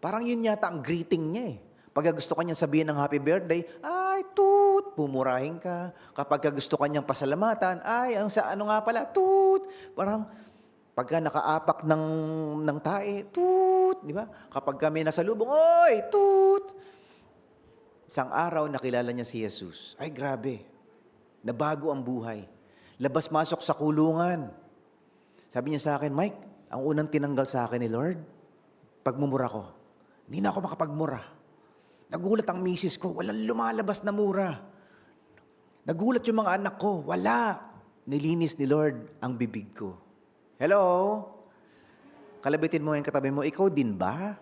Parang yun yata ang greeting niya eh. Pag gusto kanyang sabihin ng happy birthday, ay, toot, pumurahin ka. Kapag gusto kanyang pasalamatan, ay, ano nga pala, toot. Parang, pagka nakaapak ng tae, toot, di ba? Kapag kami nasa lubong, oy, toot. Isang araw, nakilala niya si Jesus. Ay, grabe. Nabago ang buhay. Labas-masok sa kulungan. Sabi niya sa akin, Mike, ang unang tinanggal sa akin ni Lord, pagmumura ko. Hindi na ako makapagmura. Nagulat ang misis ko, walang lumalabas na mura. Nagulat yung mga anak ko, wala. Nilinis ni Lord ang bibig ko. Hello? Kalabitin mo yung katabi mo, ikaw din ba?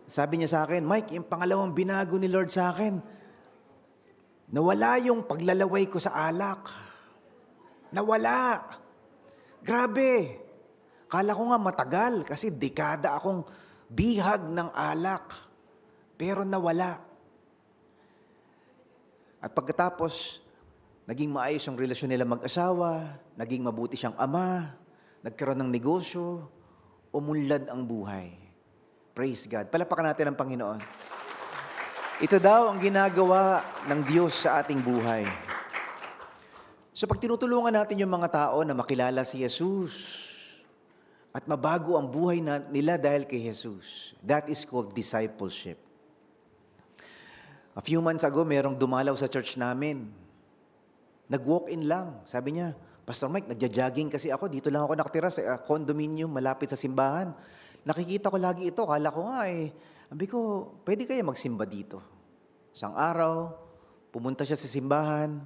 Sabi niya sa akin, Mike, yung pangalawang binago ni Lord sa akin, nawala yung paglalaway ko sa alak. Nawala. Grabe. Kala ko nga matagal kasi dekada akong bihag ng alak. Pero nawala. At pagkatapos, naging maayos ang relasyon nila mag-asawa, naging mabuti siyang ama, nagkaroon ng negosyo, umunlad ang buhay. Praise God. Palapakan natin ang Panginoon. Ito daw ang ginagawa ng Diyos sa ating buhay. So pag tinutulungan natin yung mga tao na makilala si Jesus at mabago ang buhay nila dahil kay Jesus, that is called discipleship. A few months ago, merong dumalaw sa church namin. Nag-walk-in lang. Sabi niya, Pastor Mike, nagja-jogging kasi ako. Dito lang ako nakatira sa condominium malapit sa simbahan. Nakikita ko lagi ito. Kala ko nga sabi ko, pwede kaya magsimba dito? Isang araw, pumunta siya sa simbahan.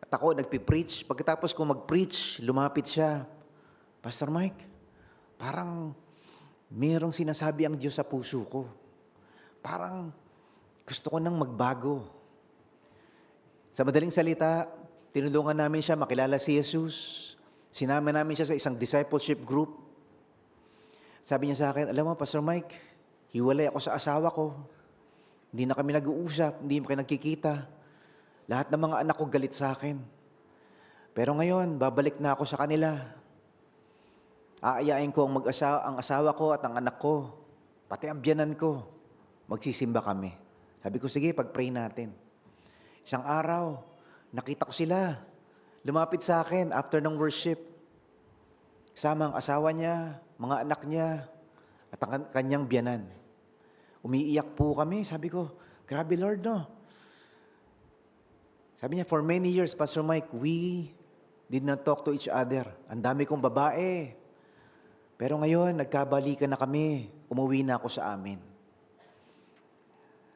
At ako, nagpipreach. Pagkatapos ko mag-preach, lumapit siya. Pastor Mike, parang mayroong sinasabi ang Diyos sa puso ko. Parang gusto ko nang magbago. Sa madaling salita, tinulungan namin siya makilala si Jesus. Sinama namin siya sa isang discipleship group. Sabi niya sa akin, alam mo, Pastor Mike, hiwalay ako sa asawa ko. Hindi na kami nag-uusap, hindi kami nagkikita. Lahat ng mga anak ko galit sa akin. Pero ngayon, babalik na ako sa kanila. Aayain ko ang asawa ko at ang anak ko, pati ang biyanan ko. Magsisimba kami. Sabi ko, sige, pag-pray natin. Isang araw, nakita ko sila. Lumapit sa akin after ng worship. Kasama ang asawa niya, mga anak niya, at ang kanyang biyanan. Umiiyak po kami. Sabi ko, grabe Lord, no? Sabi niya, for many years, Pastor Mike, we did not talk to each other. Ang dami kong babae. Pero ngayon, nagkabalikan na kami. Umuwi na ako sa amin.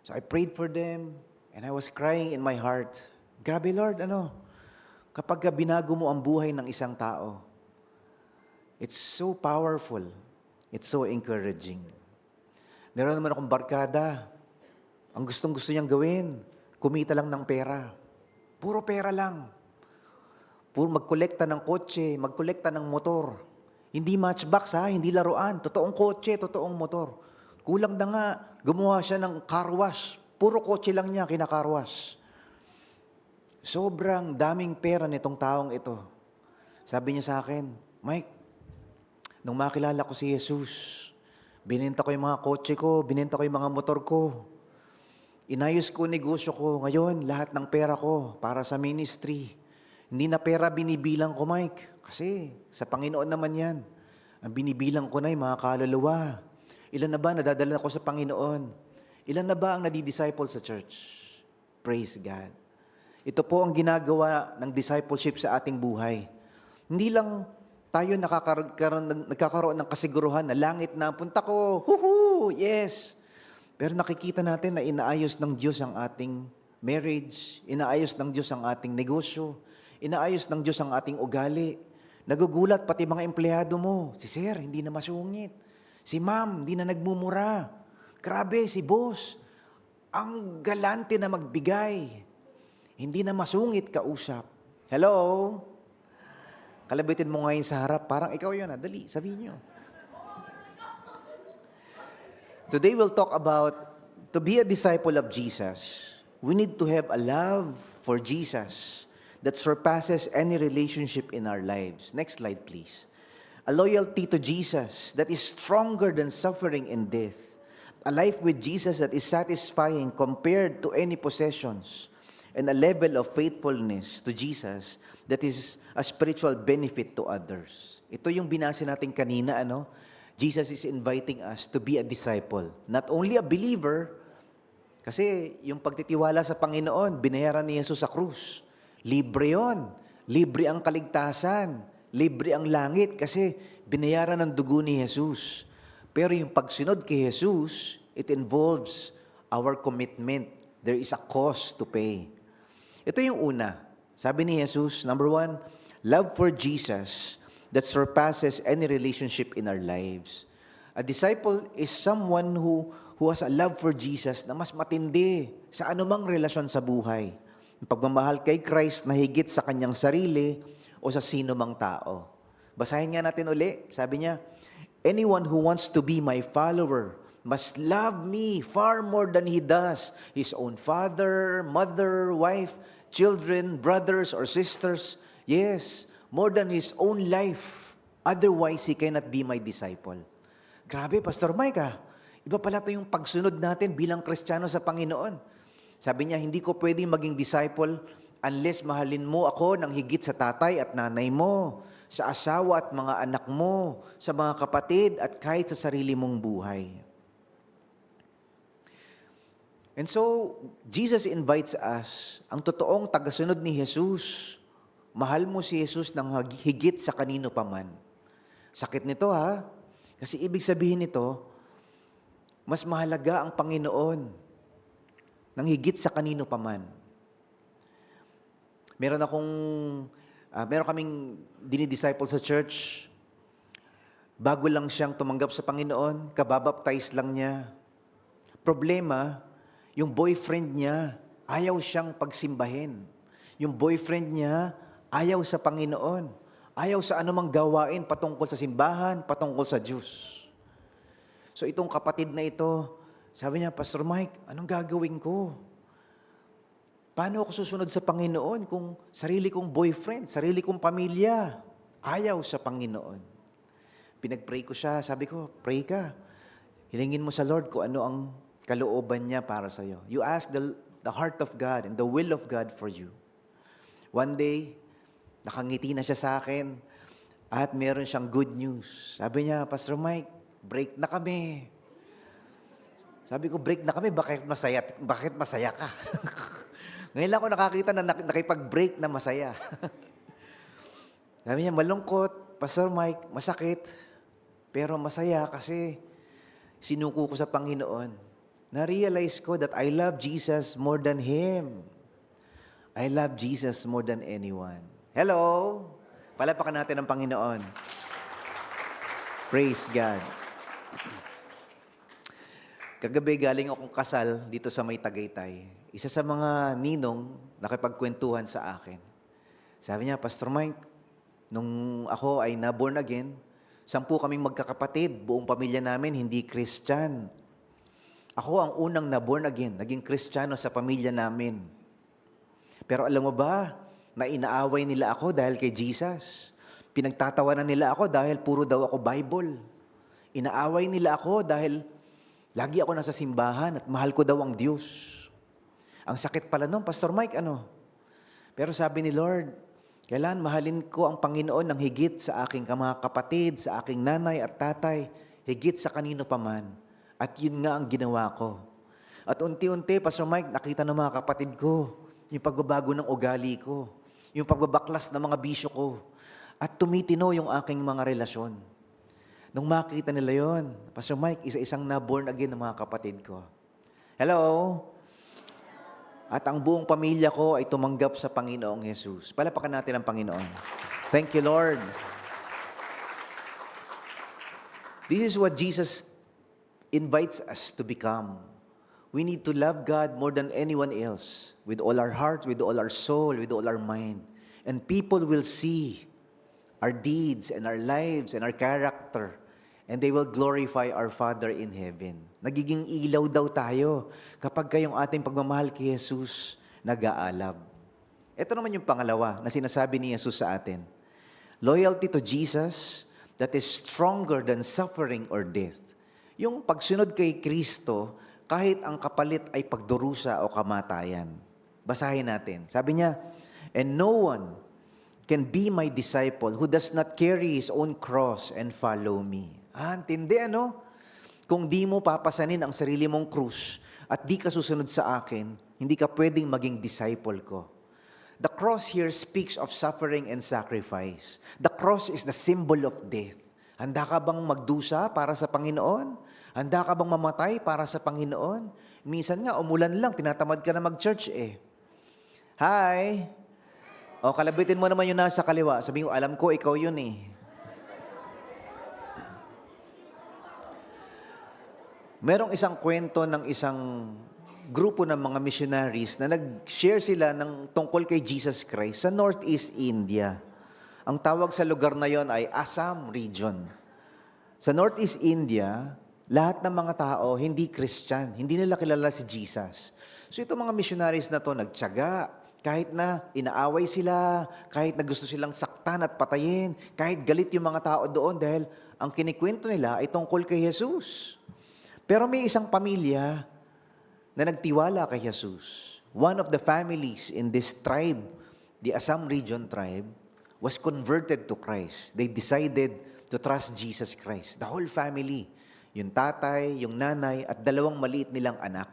So I prayed for them, and I was crying in my heart. Grabe Lord, kapag binago mo ang buhay ng isang tao, it's so powerful. It's so encouraging. Meron naman akong barkada. Ang gustong-gusto niyang gawin, kumita lang ng pera. Puro pera lang. Puro magkolekta ng kotse, magkolekta ng motor. Hindi matchbox hindi laruan. Totoong kotse, totoong motor. Kulang na nga, gumawa siya ng car wash. Puro kotse lang niya, kina-car wash. Sobrang daming pera nitong taong ito. Sabi niya sa akin, Mike, nung makilala ko si Jesus, binenta ko yung mga kotse ko, binenta ko yung mga motor ko. Inayos ko negosyo ko. Ngayon, lahat ng pera ko para sa ministry. Hindi na pera binibilang ko, Mike. Kasi sa Panginoon naman yan. Ang binibilang ko na yung mga kaluluwa. Ilan na ba nadadala ko sa Panginoon? Ilan na ba ang nadidisciple sa church? Praise God. Ito po ang ginagawa ng discipleship sa ating buhay. Hindi lang tayo nagkakaroon ng kasiguruhan na langit na punta ko. Huhu! Yes! Pero nakikita natin na inaayos ng Diyos ang ating marriage, inaayos ng Diyos ang ating negosyo, inaayos ng Diyos ang ating ugali. Nagugulat pati mga empleyado mo. Si Sir, hindi na masungit. Si Ma'am, hindi na nagmumura. Grabe, si Boss, ang galante na magbigay. Hindi na masungit kausap. Hello? Kalabitin mo ngayon sa harap, parang ikaw yun. Dali, sabihin nyo. Today we'll talk about, to be a disciple of Jesus, we need to have a love for Jesus that surpasses any relationship in our lives. Next slide, please. A loyalty to Jesus that is stronger than suffering and death. A life with Jesus that is satisfying compared to any possessions. And a level of faithfulness to Jesus that is a spiritual benefit to others. Ito yung binasa natin kanina, Jesus is inviting us to be a disciple. Not only a believer, kasi yung pagtitiwala sa Panginoon, binayaran ni Jesus sa krus. Libre yon. Libre ang kaligtasan. Libre ang langit kasi binayaran ng dugo ni Jesus. Pero yung pagsunod kay Jesus, it involves our commitment. There is a cost to pay. Ito yung una. Sabi ni Jesus, number 1, love for Jesus that surpasses any relationship in our lives. A disciple is someone who has a love for Jesus na mas matindi sa anumang relasyon sa buhay. Ang pagmamahal kay Christ na higit sa kanyang sarili o sa sino mang tao. Basahin nga natin uli. Sabi niya, anyone who wants to be my follower must love me far more than he does his own father, mother, wife, children, brothers, or sisters. Yes, more than his own life. Otherwise, he cannot be my disciple. Grabe, Pastor Mike Iba pala ito yung pagsunod natin bilang Kristiyano sa Panginoon. Sabi niya, hindi ko pwedeng maging disciple unless mahalin mo ako ng higit sa tatay at nanay mo, sa asawa at mga anak mo, sa mga kapatid at kahit sa sarili mong buhay. And so, Jesus invites us, ang totoong tagasunod ni Jesus, mahal mo si Jesus ng higit sa kanino paman. Sakit nito kasi ibig sabihin nito, mas mahalaga ang Panginoon ng higit sa kanino paman. Meron kaming dinidisciple sa church, bago lang siyang tumanggap sa Panginoon, kababaptize lang niya. Problema, yung boyfriend niya, ayaw siyang pagsimbahin. Yung boyfriend niya, ayaw sa Panginoon. Ayaw sa anumang gawain patungkol sa simbahan, patungkol sa Diyos. So itong kapatid na ito, sabi niya, Pastor Mike, anong gagawin ko? Paano ako susunod sa Panginoon kung sarili kong boyfriend, sarili kong pamilya, ayaw sa Panginoon? Pinag-pray ko siya, sabi ko, pray ka. Hilingin mo sa Lord kung ano ang kalooban niya para sa iyo. You ask the heart of God and the will of God for you. One day, nakangiti na siya sa akin At meron siyang good news. Sabi niya, Pastor Mike, break na kami. Sabi ko, break na kami, bakit masaya ka? Ngayon lang ako nakakita na nakipag-break na masaya. Sabi niya, malungkot, Pastor Mike, masakit, pero masaya kasi sinuko ko sa Panginoon. Na-realize ko that I love Jesus more than Him. I love Jesus more than anyone. Hello? Palapakan natin ang Panginoon. Praise God. Kagabi galing akong kasal dito sa May Tagaytay. Isa sa mga ninong nakipagkwentuhan sa akin. Sabi niya, Pastor Mike, nung ako ay na-born again, 10 kaming magkakapatid, buong pamilya namin hindi Christian. Ako ang unang na-born again, naging Kristiyano sa pamilya namin. Pero alam mo ba, na inaaway nila ako dahil kay Jesus. Pinagtatawanan nila ako dahil puro daw ako Bible. Inaaway nila ako dahil lagi ako nasa simbahan at mahal ko daw ang Diyos. Ang sakit pala nun, Pastor Mike, ano? Pero sabi ni Lord, kailan mahalin ko ang Panginoon ng higit sa aking mga kapatid, sa aking nanay at tatay, higit sa kanino paman. At yun nga ang ginawa ko. At unti-unti, Pastor Mike, nakita ng mga kapatid ko, yung pagbabago ng ugali ko, yung pagbabaklas ng mga bisyo ko, at tumitino yung aking mga relasyon. Nung makita nila yon, Pastor Mike, isa-isang na-born again ng mga kapatid ko. Hello? At ang buong pamilya ko ay tumanggap sa Panginoong Jesus. Palapakan natin ang Panginoon. Thank you, Lord. This is what Jesus invites us to become. We need to love God more than anyone else, with all our heart, with all our soul, with all our mind. And people will see our deeds and our lives and our character, and they will glorify our Father in heaven. Nagiging ilaw daw tayo kapag kayong ating pagmamahal kay Jesus nag-aalab. Ito naman yung pangalawa na sinasabi ni Jesus sa atin. Loyalty to Jesus that is stronger than suffering or death. Yung pagsunod kay Kristo, kahit ang kapalit ay pagdurusa o kamatayan. Basahin natin. Sabi niya, and no one can be my disciple who does not carry his own cross and follow me. Antindi ano? Kung di mo papasanin ang sarili mong krus at di ka susunod sa akin, hindi ka pwedeng maging disciple ko. The cross here speaks of suffering and sacrifice. The cross is the symbol of death. Handa ka bang magdusa para sa Panginoon? Handa ka bang mamatay para sa Panginoon? Minsan nga, umulan lang, tinatamad ka na mag-church eh. Hi! O, kalabitin mo naman yung nasa kaliwa. Sabihin ko, alam ko, ikaw yun eh. Merong isang kwento ng isang grupo ng mga missionaries na nag-share sila ng tungkol kay Jesus Christ sa Northeast India. Ang tawag sa lugar na yon ay Assam region. Sa Northeast India, lahat ng mga tao hindi Christian, hindi nila kilala si Jesus. So itong mga missionaries na to nagtiyaga, kahit na inaaway sila, kahit na gusto silang saktan at patayin, kahit galit yung mga tao doon dahil ang kinikwento nila ay tungkol kay Jesus. Pero may isang pamilya na nagtiwala kay Jesus. One of the families in this tribe, the Assam region tribe, was converted to Christ. They decided to trust Jesus Christ. The whole family. Yung tatay, yung nanay, at 2 maliit nilang anak.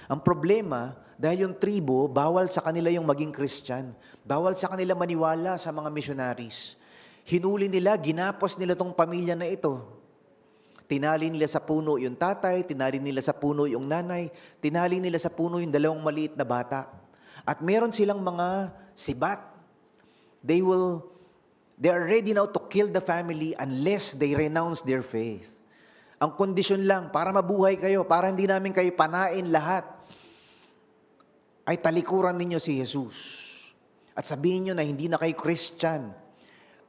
Ang problema, dahil yung tribo, bawal sa kanila yung maging Christian. Bawal sa kanila maniwala sa mga missionaries. Hinuli nila, ginapos nila tong pamilya na ito. Tinali nila sa puno yung tatay, tinali nila sa puno yung nanay, tinali nila sa puno yung 2 maliit na bata. At meron silang mga sibat. They are ready now to kill the family unless they renounce their faith. Ang kondisyon lang, para mabuhay kayo, para hindi namin kayo panain lahat, ay talikuran ninyo si Jesus. At sabihin nyo na hindi na kayo Christian.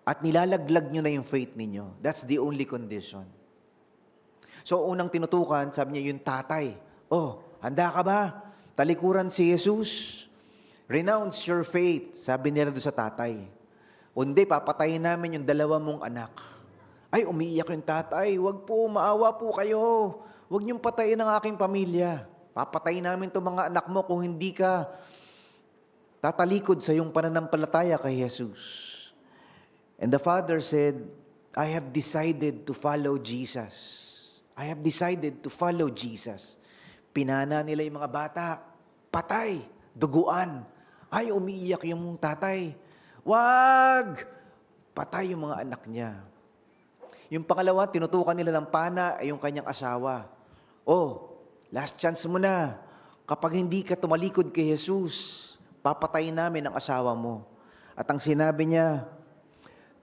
At nilalaglag nyo na yung faith ninyo. That's the only condition. So unang tinutukan, sabi niya yung tatay, oh, handa ka ba? Talikuran si Jesus. Renounce your faith, sabi nila doon sa tatay. Hindi, papatayin namin yung 2 mong anak. Ay, umiiyak yung tatay. Huwag po, maawa po kayo. Huwag niyong patayin ang aking pamilya. Papatayin namin itong mga anak mo kung hindi ka tatalikod sa iyong pananampalataya kay Jesus. And the father said, I have decided to follow Jesus. I have decided to follow Jesus. Pinana nila yung mga bata. Patay, duguan. Ay, umiiyak yung tatay. Wag! Patay yung mga anak niya. Yung pangalawa, tinutukan nila ng pana ay yung kanyang asawa. Oh, last chance mo na. Kapag hindi ka tumalikod kay Jesus, papatayin namin ang asawa mo. At ang sinabi niya,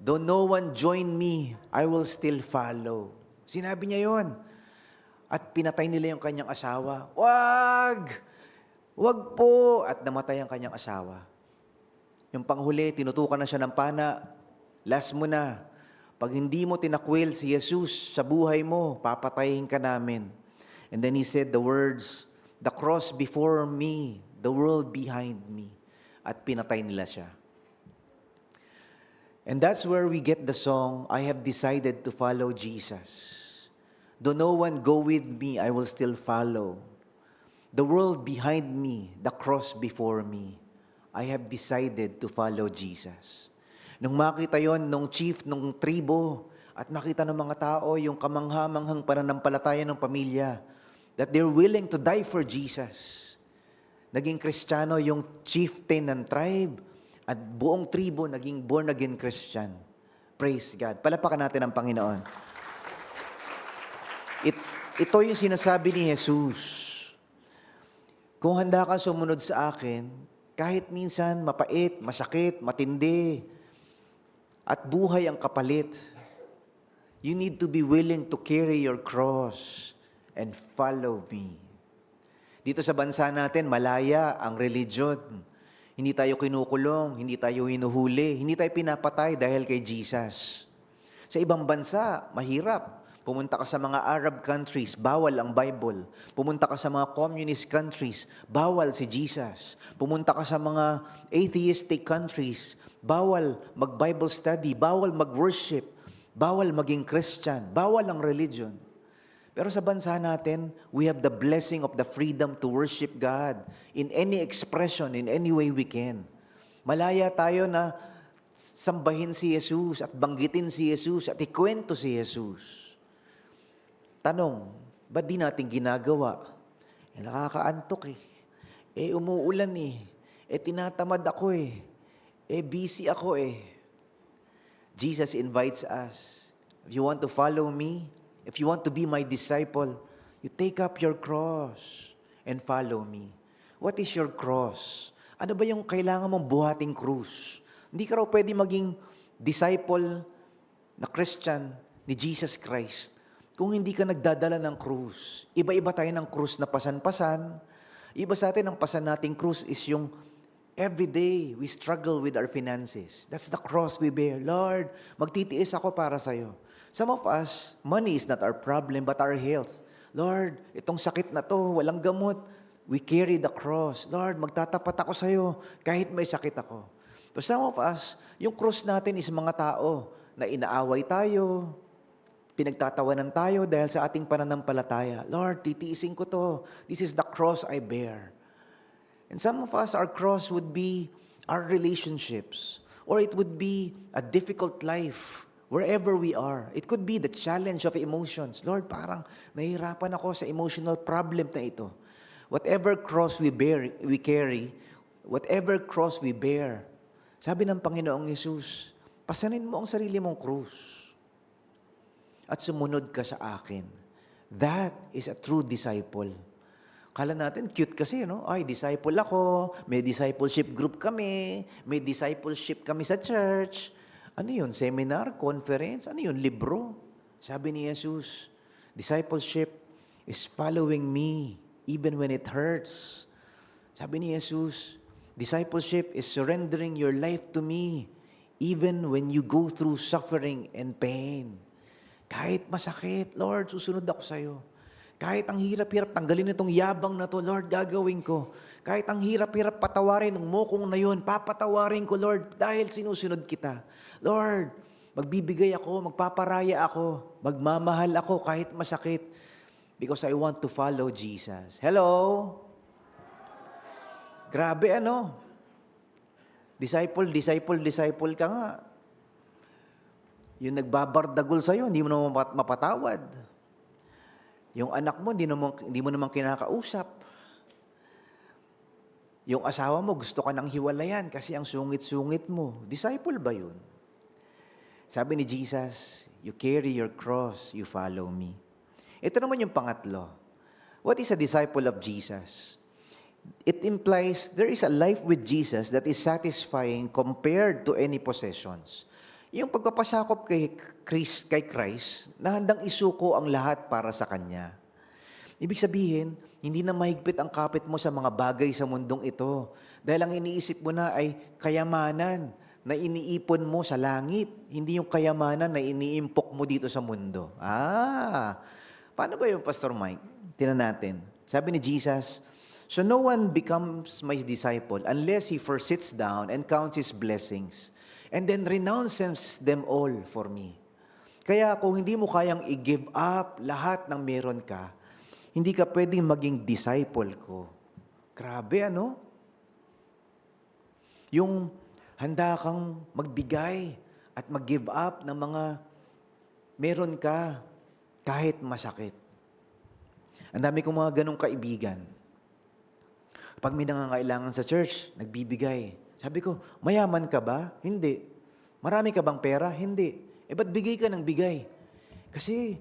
though no one join me, I will still follow. Sinabi niya yon. At pinatay nila yung kanyang asawa. Wag! Wag po! At namatay ang kanyang asawa. Yung panghuli, tinutukan na siya ng pana. Last mo na. Pag hindi mo tinakwil si Jesus sa buhay mo, papatayin ka namin. And then he said the words, the cross before me, the world behind me. At pinatay nila siya. And that's where we get the song, I have decided to follow Jesus. Though no one go with me, I will still follow. The world behind me, the cross before me. I have decided to follow Jesus. Nung makita yon nung chief, nung tribo, at makita ng mga tao yung kamangha-manghang pananampalataya ng pamilya, that they're willing to die for Jesus. Naging Kristiyano yung chieftain ng tribe, at buong tribo naging born-again Christian. Praise God. Palapakan natin ang Panginoon. Ito yung sinasabi ni Jesus. Kung handa ka sumunod sa akin, kahit minsan mapait, masakit, matindi, at buhay ang kapalit, you need to be willing to carry your cross and follow me. Dito sa bansa natin, malaya ang religion. Hindi tayo kinukulong, hindi tayo hinuhuli, hindi tayo pinapatay dahil kay Jesus. Sa ibang bansa, mahirap. Pumunta ka sa mga Arab countries, bawal ang Bible. Pumunta ka sa mga communist countries, bawal si Jesus. Pumunta ka sa mga atheistic countries, bawal mag-Bible study, bawal mag-worship, bawal maging Christian, bawal ang religion. Pero sa bansa natin, we have the blessing of the freedom to worship God in any expression, in any way we can. Malaya tayo na sambahin si Jesus at banggitin si Jesus at ikwento si Jesus. Tanong, ba't di natin ginagawa? Nakakaantok eh. Umuulan eh. Tinatamad ako eh. Busy ako eh. Jesus invites us. If you want to follow me, if you want to be my disciple, you take up your cross and follow me. What is your cross? Ano ba yung kailangan mong buhating krus? Hindi ka raw pwede maging disciple na Christian ni Jesus Christ kung hindi ka nagdadala ng krus. Iba-iba tayo ng krus na pasan-pasan. Iba sa atin, ang pasan nating krus is yung every day we struggle with our finances. That's the cross we bear. Lord, magtitiis ako para sa'yo. Some of us, money is not our problem, but our health. Lord, itong sakit na to, walang gamot. We carry the cross. Lord, magtatapat ako sa'yo kahit may sakit ako. But some of us, yung cross natin is mga tao na inaaway tayo, pinagtatawanan tayo dahil sa ating pananampalataya. Lord, titiisin ko to. This is the cross I bear. And some of us, our cross would be our relationships, or it would be a difficult life wherever we are. It could be the challenge of emotions. Lord, parang nahihirapan ako sa emotional problem na ito. Whatever cross we bear, we carry, whatever cross we bear, sabi ng Panginoong Yesus, pasanin mo ang sarili mong krus at sumunod ka sa akin. That is a true disciple. Kala natin, cute kasi, no? Ay, disciple ako, may discipleship group kami, may discipleship kami sa church. Ano yun? Seminar? Conference? Ano yun? Libro? Sabi ni Jesus, discipleship is following me even when it hurts. Sabi ni Jesus, discipleship is surrendering your life to me even when you go through suffering and pain. Kahit masakit, Lord, susunod ako sa'yo. Kahit ang hirap-hirap, tanggalin itong yabang na to, Lord, gagawin ko. Kahit ang hirap-hirap patawarin ng mokong na yun, papatawarin ko, Lord, dahil sinusunod kita. Lord, magbibigay ako, magpaparaya ako, magmamahal ako kahit masakit because I want to follow Jesus. Hello? Grabe ano? Disciple ka nga. Yung nagbabardagol sa'yo, hindi mo naman mapatawad. Yung anak mo, hindi mo naman kinakausap. Yung asawa mo, gusto ka nang hiwalayan kasi ang sungit-sungit mo. Disciple ba yun? Sabi ni Jesus, you carry your cross, you follow me. Ito naman yung pangatlo. What is a disciple of Jesus? It implies there is a life with Jesus that is satisfying compared to any possessions. Yung pagpapasakop kay Christ, na handang isuko ang lahat para sa Kanya. Ibig sabihin, hindi na mahigpit ang kapit mo sa mga bagay sa mundong ito. Dahil ang iniisip mo na ay kayamanan na iniipon mo sa langit. Hindi yung kayamanan na iniimpok mo dito sa mundo. Paano ba yung Pastor Mike? Tingnan natin. Sabi ni Jesus, so no one becomes my disciple unless he first sits down and counts his blessings and then renounces them all for me. Kaya kung hindi mo kayang i-give up lahat ng meron ka, hindi ka pwedeng maging disciple ko. Grabe, ano? Yung handa kang magbigay at mag-give up ng mga meron ka kahit masakit. Ang dami kong mga ganong kaibigan. Pag may nangangailangan sa church, nagbibigay. Sabi ko, mayaman ka ba? Hindi. Marami ka bang pera? Hindi. Ba't bigay ka ng bigay? Kasi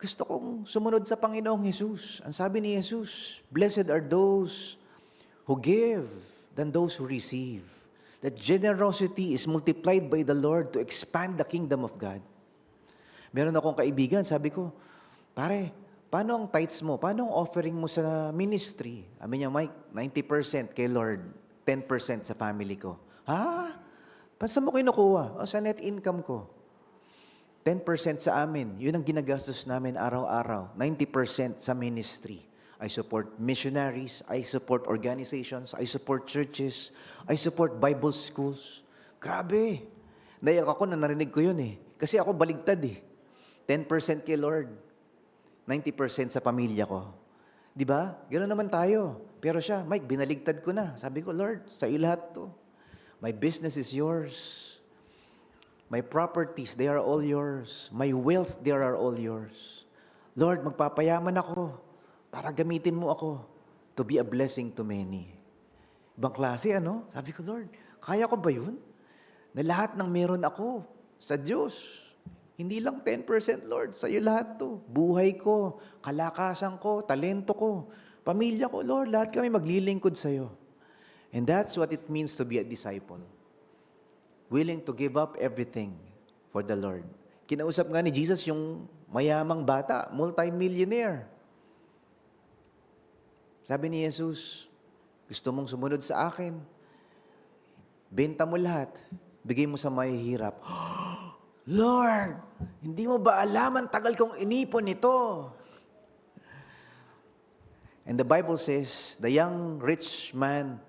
gusto kong sumunod sa Panginoong Jesus. Ang sabi ni Jesus, blessed are those who give than those who receive. That generosity is multiplied by the Lord to expand the kingdom of God. Meron akong kaibigan, sabi ko, pare, paano ang tithes mo? Paano ang offering mo sa ministry? Sabi niya, Mike, 90% kay Lord, 10% sa family ko. Ha? Saan mo kinukuha? Sa net income ko. 10% sa amin. Yun ang ginagastos namin araw-araw. 90% sa ministry. I support missionaries. I support organizations. I support churches. I support Bible schools. Grabe. Naiyak ako na narinig ko yun eh. Kasi ako baligtad eh. 10% kay Lord. 90% sa pamilya ko. Di ba? Ganoon naman tayo. Pero siya, Mike, binaligtad ko na. Sabi ko, Lord, sa iyo lahat to. My business is yours. My properties, they are all yours. My wealth, they are all yours. Lord, magpapayaman ako para gamitin mo ako to be a blessing to many. Ibang klase, ano? Sabi ko, Lord, kaya ko ba yun? Na lahat ng meron ako sa Diyos. Hindi lang 10%, Lord. Sa iyo lahat to. Buhay ko, kalakasan ko, talento ko, pamilya ko, Lord. Lahat kami maglilingkod sa iyo. And that's what it means to be a disciple. Willing to give up everything for the Lord. Kinausap nga ni Jesus yung mayamang bata, multi-millionaire. Sabi ni Jesus, gusto mong sumunod sa akin, benta mo lahat, bigay mo sa mahihirap. Lord, hindi mo ba alam ang tagal kong inipon ito? And the Bible says, the young rich man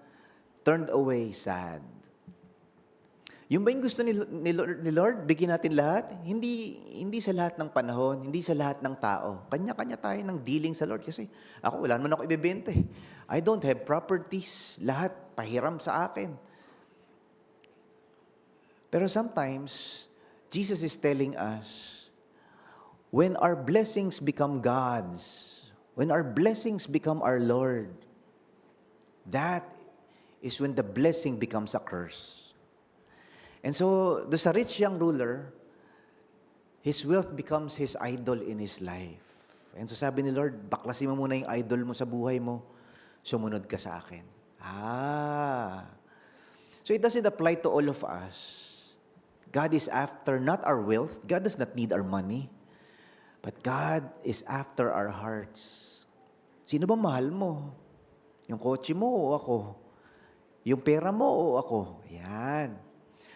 turned away sad. Yung ba yung gusto ni Lord, bigyan natin lahat? Hindi sa lahat ng panahon, hindi sa lahat ng tao. Kanya-kanya tayo ng dealing sa Lord. Kasi ako, wala naman ako ibebenta eh. I don't have properties. Lahat, pahiram sa akin. Pero sometimes, Jesus is telling us, when our blessings become God's, when our blessings become our Lord, that is when the blessing becomes a curse. And so, do sa rich young ruler, his wealth becomes his idol in his life. And so sabi ni Lord, baklasin mo muna yung idol mo sa buhay mo, sumunod ka sa akin. So it doesn't apply to all of us. God is after not our wealth. God does not need our money. But God is after our hearts. Sino ba mahal mo? Yung kotse mo o ako? Yung pera mo o ako? Yan.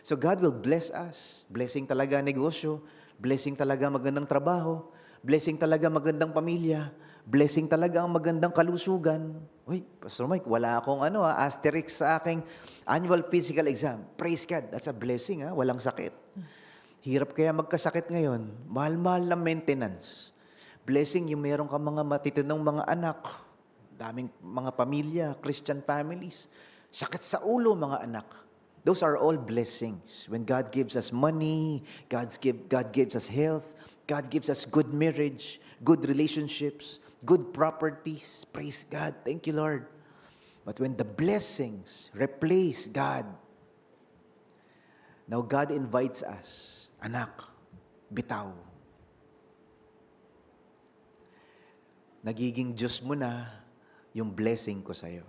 So God will bless us. Blessing talaga negosyo. Blessing talaga magandang trabaho. Blessing talaga magandang pamilya. Blessing talaga ang magandang kalusugan. Uy, Pastor Mike, wala akong asterisk sa aking annual physical exam. Praise God, that's a blessing. Walang sakit. Hirap kaya magkasakit ngayon. Mahal-mahal na maintenance. Blessing yung meron ka mga matitinong mga anak. Daming mga pamilya, Christian families. Sakit sa ulo mga anak. Those are all blessings. When God gives us money, God gives us health, God gives us good marriage, good relationships, good properties. Praise God. Thank you, Lord. But when the blessings replace God, now God invites us, anak, bitaw. Nagiging Diyos mo na yung blessing ko sa'yo.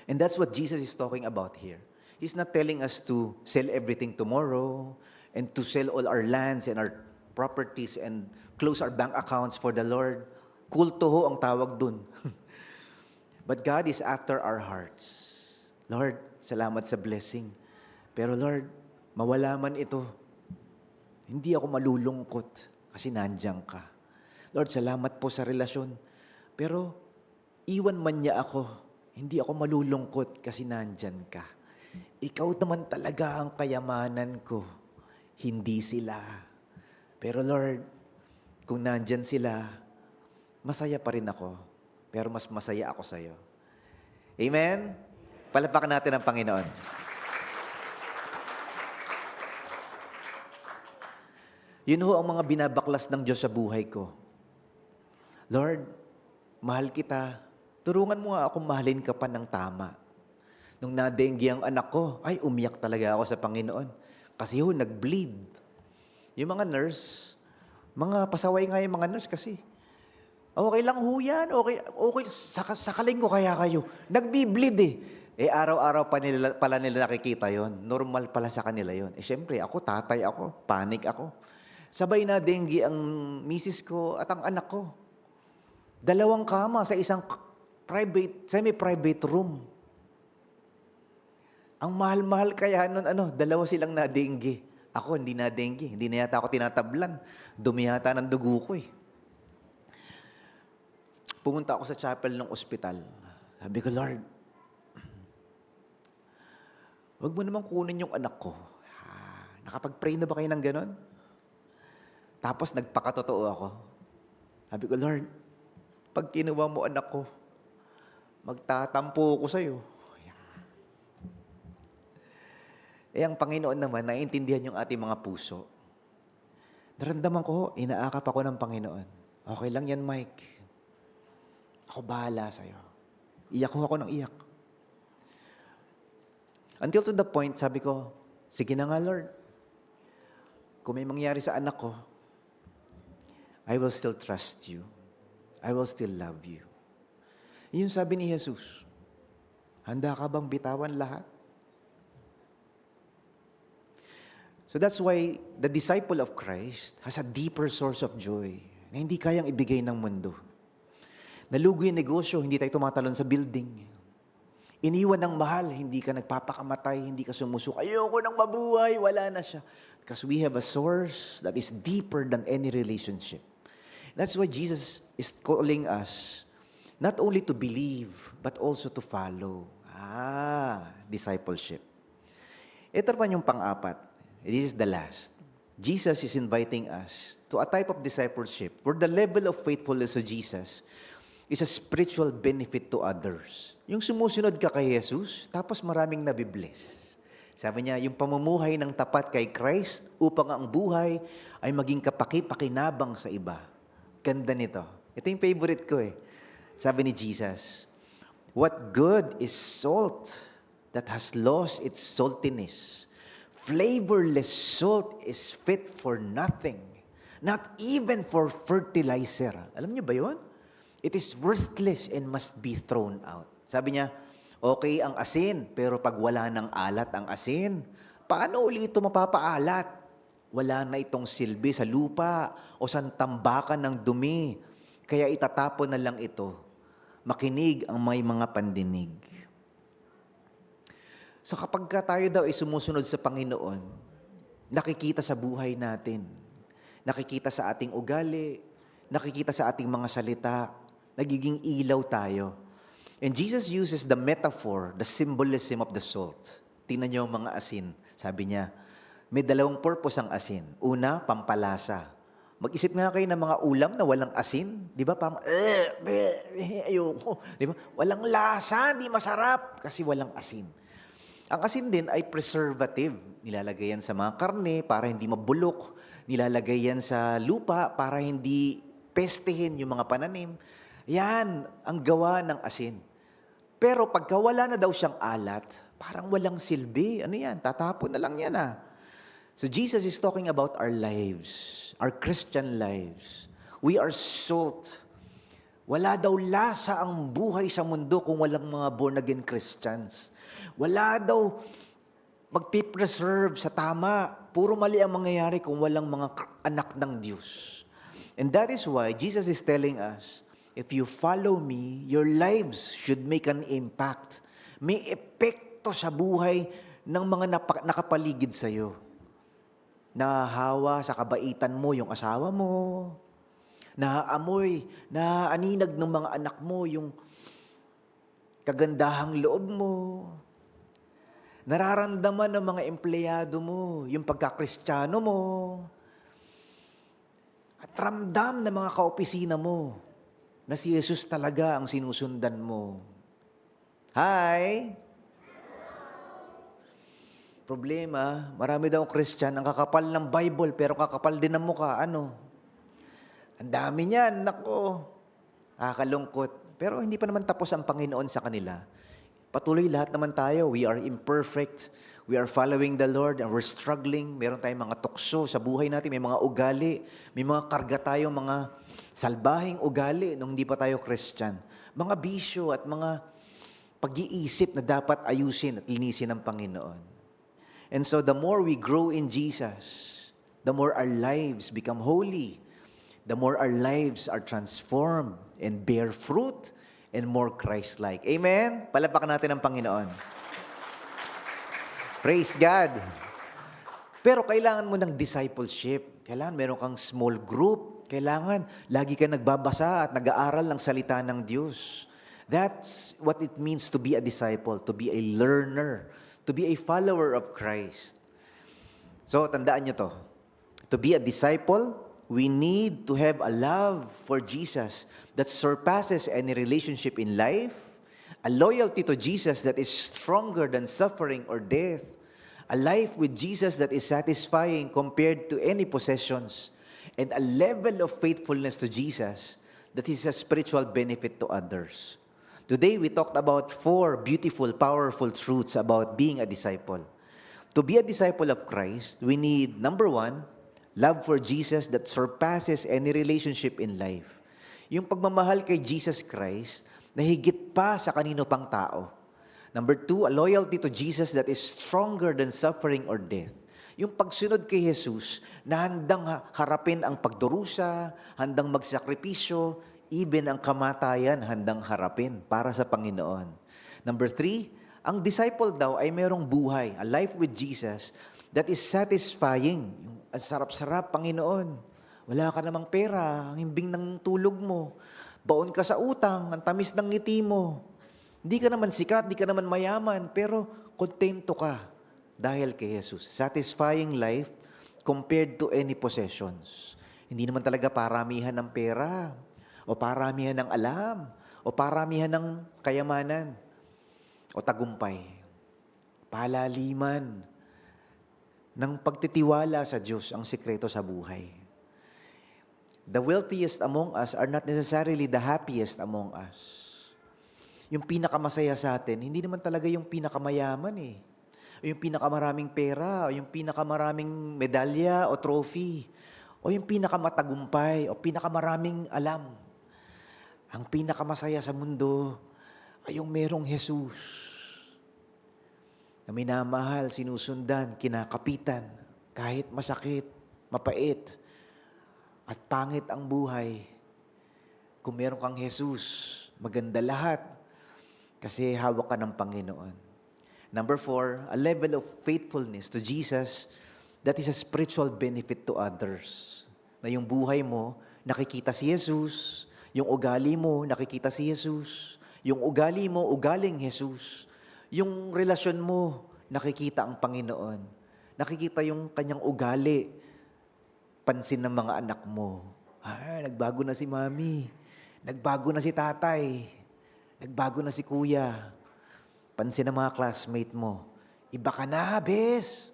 And that's what Jesus is talking about here. He's not telling us to sell everything tomorrow and to sell all our lands and our properties and close our bank accounts for the Lord. Kulto ho ang tawag dun. But God is after our hearts. Lord, salamat sa blessing. Pero Lord, mawala man ito, hindi ako malulungkot kasi nandiyan ka. Lord, salamat po sa relasyon. Pero iwan man niya ako, hindi ako malulungkot kasi nandyan ka. Ikaw naman talaga ang kayamanan ko, hindi sila. Pero Lord, kung nandyan sila, masaya pa rin ako, pero mas masaya ako sa'yo. Amen? Palapakan natin ang Panginoon. Yun ho ang mga binabaklas ng Diyos sa buhay ko. Lord, mahal kita. Turungan mo nga akong mahalin ka pa ng tama. Nung nadenggi ang anak ko, ay umiyak talaga ako sa Panginoon. Kasi ho, nag-bleed. Yung mga nurse, mga pasaway nga yung mga nurse kasi. Okay lang ho yan, okay, sakaling ko kaya kayo. Nagbi-bleed eh. Eh araw-araw pala nila nakikita yon. Normal pala sa kanila yon. Eh syempre, ako, tatay ako, panic ako. Sabay na dengue ang misis ko at ang anak ko. 2 kama sa isang semi-private room. Ang mahal-mahal kaya nun, 2 silang na-dengue. Ako, hindi na-dengue. Hindi na yata ako tinatablan. Dumi yata ng dugo ko eh. Pumunta ako sa chapel ng ospital. Sabi ko, Lord, huwag mo naman kunin yung anak ko. Nakapag-pray na ba kayo ng ganon? Tapos nagpakatotoo ako. Sabi ko, Lord, pag kinuha mo anak ko, magtatampo ko sa'yo. Eh, ang Panginoon naman, naiintindihan yung ating mga puso. Naramdaman ko, inaakap ako ng Panginoon. Okay lang yan, Mike. Ako bahala sa'yo. Iyak ko ako ng iyak. Until to the point, sabi ko, sige na nga, Lord. Kung may mangyari sa anak ko, I will still trust you. I will still love you. Yun sabi ni Jesus. Handa ka bang bitawan lahat? So that's why the disciple of Christ has a deeper source of joy na hindi kayang ibigay ng mundo. Nalugi yung negosyo, hindi tayo tumatalon sa building. Iniwan ng mahal, hindi ka nagpapakamatay, hindi ka sumusuk. Ayoko nang mabuhay, wala na siya. Because we have a source that is deeper than any relationship. That's why Jesus is calling us not only to believe, but also to follow. Discipleship. Ito pa yung pang-apat. This is the last. Jesus is inviting us to a type of discipleship where the level of faithfulness to Jesus is a spiritual benefit to others. Yung sumusunod ka kay Jesus, tapos maraming nabibless. Sabi niya, yung pamumuhay ng tapat kay Christ upang ang buhay ay maging kapaki-pakinabang sa iba. Ganda nito. Ito yung favorite ko eh. Sabi ni Jesus, what good is salt that has lost its saltiness? Flavorless salt is fit for nothing, not even for fertilizer. Alam niyo ba yun? It is worthless and must be thrown out. Sabi niya, okay ang asin, pero pag wala ng alat ang asin, paano uli ito mapapaalat? Wala na itong silbi sa lupa o sa tambakan ng dumi. Kaya itatapon na lang ito. Makinig ang may mga pandinig. So kapag tayo daw ay sumusunod sa Panginoon, nakikita sa buhay natin, nakikita sa ating ugali, nakikita sa ating mga salita, nagiging ilaw tayo. And Jesus uses the metaphor, the symbolism of the salt. Tingnan niyo ang mga asin. Sabi niya, may 2 purpose ang asin. Una, pampalasa. Mag-isip nga kayo ng mga ulam na walang asin. Di ba? Parang, ayoko. Di ba? Walang lasa, di masarap. Kasi walang asin. Ang asin din ay preservative. Nilalagay yan sa mga karne para hindi mabulok. Nilalagay yan sa lupa para hindi pestehin yung mga pananim. Yan ang gawa ng asin. Pero pagka wala na daw siyang alat, parang walang silbi. Ano yan? Tatapon na lang yan ah. So Jesus is talking about our lives, our Christian lives. We are salt. Wala daw lasa ang buhay sa mundo kung walang mga born-again Christians. Wala daw magpipreserve sa tama. Puro mali ang mangyayari kung walang mga anak ng Diyos. And that is why Jesus is telling us, if you follow me, your lives should make an impact. May epekto sa buhay ng mga nakapaligid sa iyo. Nahahawa sa kabaitan mo yung asawa mo. Naaamoy, naaninag ng mga anak mo yung kagandahang loob mo. Nararamdaman ng mga empleyado mo yung pagkakristyano mo. At ramdam ng mga kaopisina mo na si Jesus talaga ang sinusundan mo. Hi! Problema, marami daw Christian ang kakapal ng Bible pero kakapal din ng mukha. Ano? Ang dami niyan, nako. Kalungkot. Pero hindi pa naman tapos ang Panginoon sa kanila. Patuloy lahat naman tayo. We are imperfect. We are following the Lord and we're struggling. Meron tayong mga tukso sa buhay natin. May mga ugali. May mga karga tayong mga salbahing ugali nung hindi pa tayo Christian. Mga bisyo at mga pag-iisip na dapat ayusin at linisin ng Panginoon. And so the more we grow in Jesus, the more our lives become holy. The more our lives are transformed and bear fruit and more Christ-like. Amen? Palapakan natin ang Panginoon. Praise God. Pero kailangan mo ng discipleship. Kailangan meron kang small group. Kailangan lagi ka nagbabasa at nag-aaral ng salita ng Diyos. That's what it means to be a disciple, to be a learner, to be a follower of Christ. So, tandaan niyo to. To be a disciple, we need to have a love for Jesus that surpasses any relationship in life, a loyalty to Jesus that is stronger than suffering or death, a life with Jesus that is satisfying compared to any possessions, and a level of faithfulness to Jesus that is a spiritual benefit to others. Today, we talked about 4 beautiful, powerful truths about being a disciple. To be a disciple of Christ, we need, number 1, love for Jesus that surpasses any relationship in life. Yung pagmamahal kay Jesus Christ na higit pa sa kanino pang tao. Number 2, a loyalty to Jesus that is stronger than suffering or death. Yung pagsunod kay Jesus na handang harapin ang pagdurusa, handang magsakripisyo, even ang kamatayan handang harapin para sa Panginoon. Number 3, ang disciple daw ay merong buhay, a life with Jesus that is satisfying. Ang sarap-sarap, Panginoon. Wala ka namang pera, ang himbing ng tulog mo. Baon ka sa utang, ang tamis ng ngiti mo. Hindi ka naman sikat, hindi ka naman mayaman, pero kontento ka dahil kay Jesus. Satisfying life compared to any possessions. Hindi naman talaga paramihan ng pera, o paramihan ng alam, o paramihan ng kayamanan, o tagumpay. Palaliman ng pagtitiwala sa Diyos ang sikreto sa buhay. The wealthiest among us are not necessarily the happiest among us. Yung pinakamasaya sa atin, hindi naman talaga yung pinakamayaman eh. O yung pinakamaraming pera, o yung pinakamaraming medalya o trophy, o yung pinakamatagumpay, o pinakamaraming alam. Ang pinakamasaya sa mundo ay yung merong Jesus na minamahal, sinusundan, kinakapitan, kahit masakit, mapait, at pangit ang buhay. Kung meron kang Jesus, maganda lahat kasi hawak ka ng Panginoon. Number 4, a level of faithfulness to Jesus that is a spiritual benefit to others. Na yung buhay mo, nakikita si Jesus, yung ugali mo, nakikita si Jesus, yung ugali mo, ugaling Jesus. Yung relasyon mo, nakikita ang Panginoon. Nakikita yung kanyang ugali. Pansin ng mga anak mo. Nagbago na si mami. Nagbago na si tatay. Nagbago na si kuya. Pansin ng mga classmate mo. Iba ka na, bes.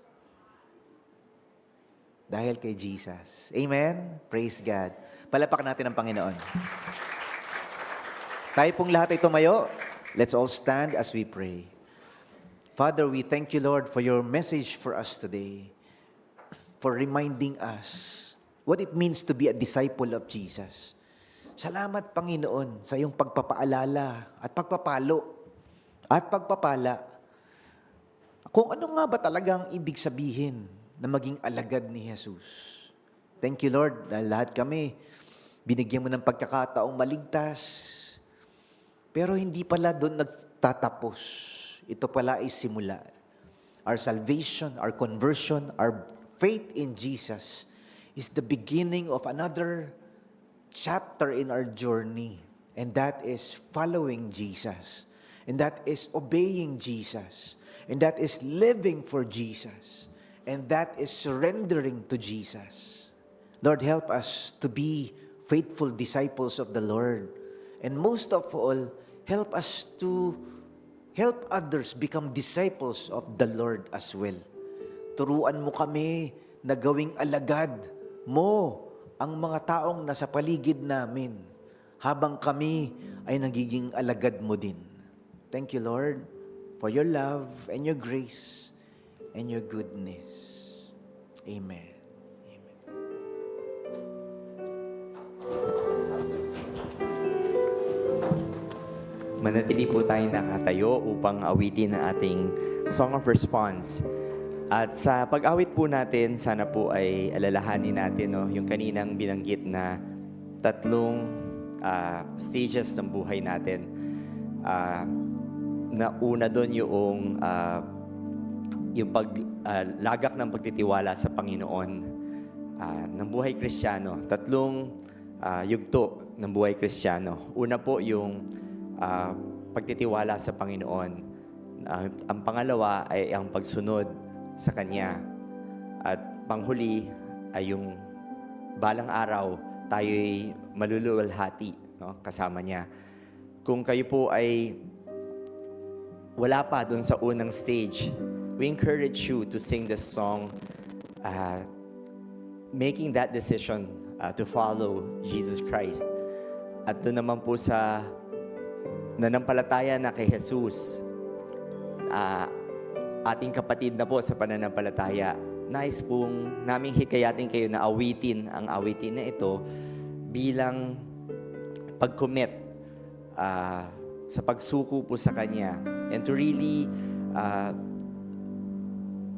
Dahil kay Jesus. Amen? Praise God. Palapak natin ang Panginoon. Tayo pong lahat ay tumayo. Let's all stand as we pray. Father, we thank you, Lord, for your message for us today. For reminding us what it means to be a disciple of Jesus. Salamat, Panginoon, sa iyong pagpapaalala at pagpapalo at pagpapala. Kung ano nga ba talagang ibig sabihin na maging alagad ni Jesus. Thank you, Lord, dahil lahat kami, binigyan mo ng pagkakataong maligtas. Pero hindi pala doon nagtatapos. Ito pala ay simula. Our salvation, our conversion, our faith in Jesus is the beginning of another chapter in our journey. And that is following Jesus. And that is obeying Jesus. And that is living for Jesus. And that is surrendering to Jesus. Lord, help us to be faithful disciples of the Lord. And most of all, help us to help others become disciples of the Lord as well. Turuan mo kami na gawing alagad mo ang mga taong nasa paligid namin habang kami ay nagiging alagad mo din. Thank you, Lord, for your love and your grace and your goodness. Amen. Manatili po tayong nakatayo upang awitin ang ating Song of Response. At sa pag-awit po natin, sana po ay alalahanin natin yung kaninang binanggit na tatlong stages ng buhay natin. Na una doon yung paglagak ng pagtitiwala sa Panginoon ng buhay Kristiyano. Tatlong yugto ng buhay Kristiyano. Una po yung pagtitiwala sa Panginoon. Ang pangalawa ay ang pagsunod sa Kanya. At panghuli ay yung balang araw tayo'y maluluwalhati kasama Niya. Kung kayo po ay wala pa dun sa unang stage, we encourage you to sing this song, making that decision to follow Jesus Christ. At doon naman po sa nanampalataya na kay Jesus, ating kapatid na po sa pananampalataya, nais pong naming hikayatin kayo na awitin ang awitin na ito bilang pag-commit sa pagsuko po sa Kanya, and to really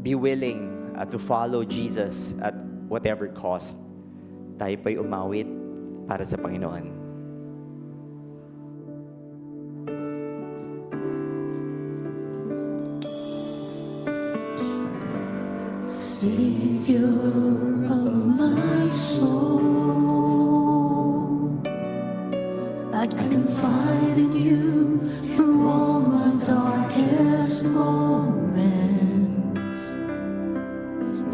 be willing to follow Jesus at whatever cost. Tayo pa'y umawit para sa Panginoon. Savior of my soul, I confide in you through all my darkest moments.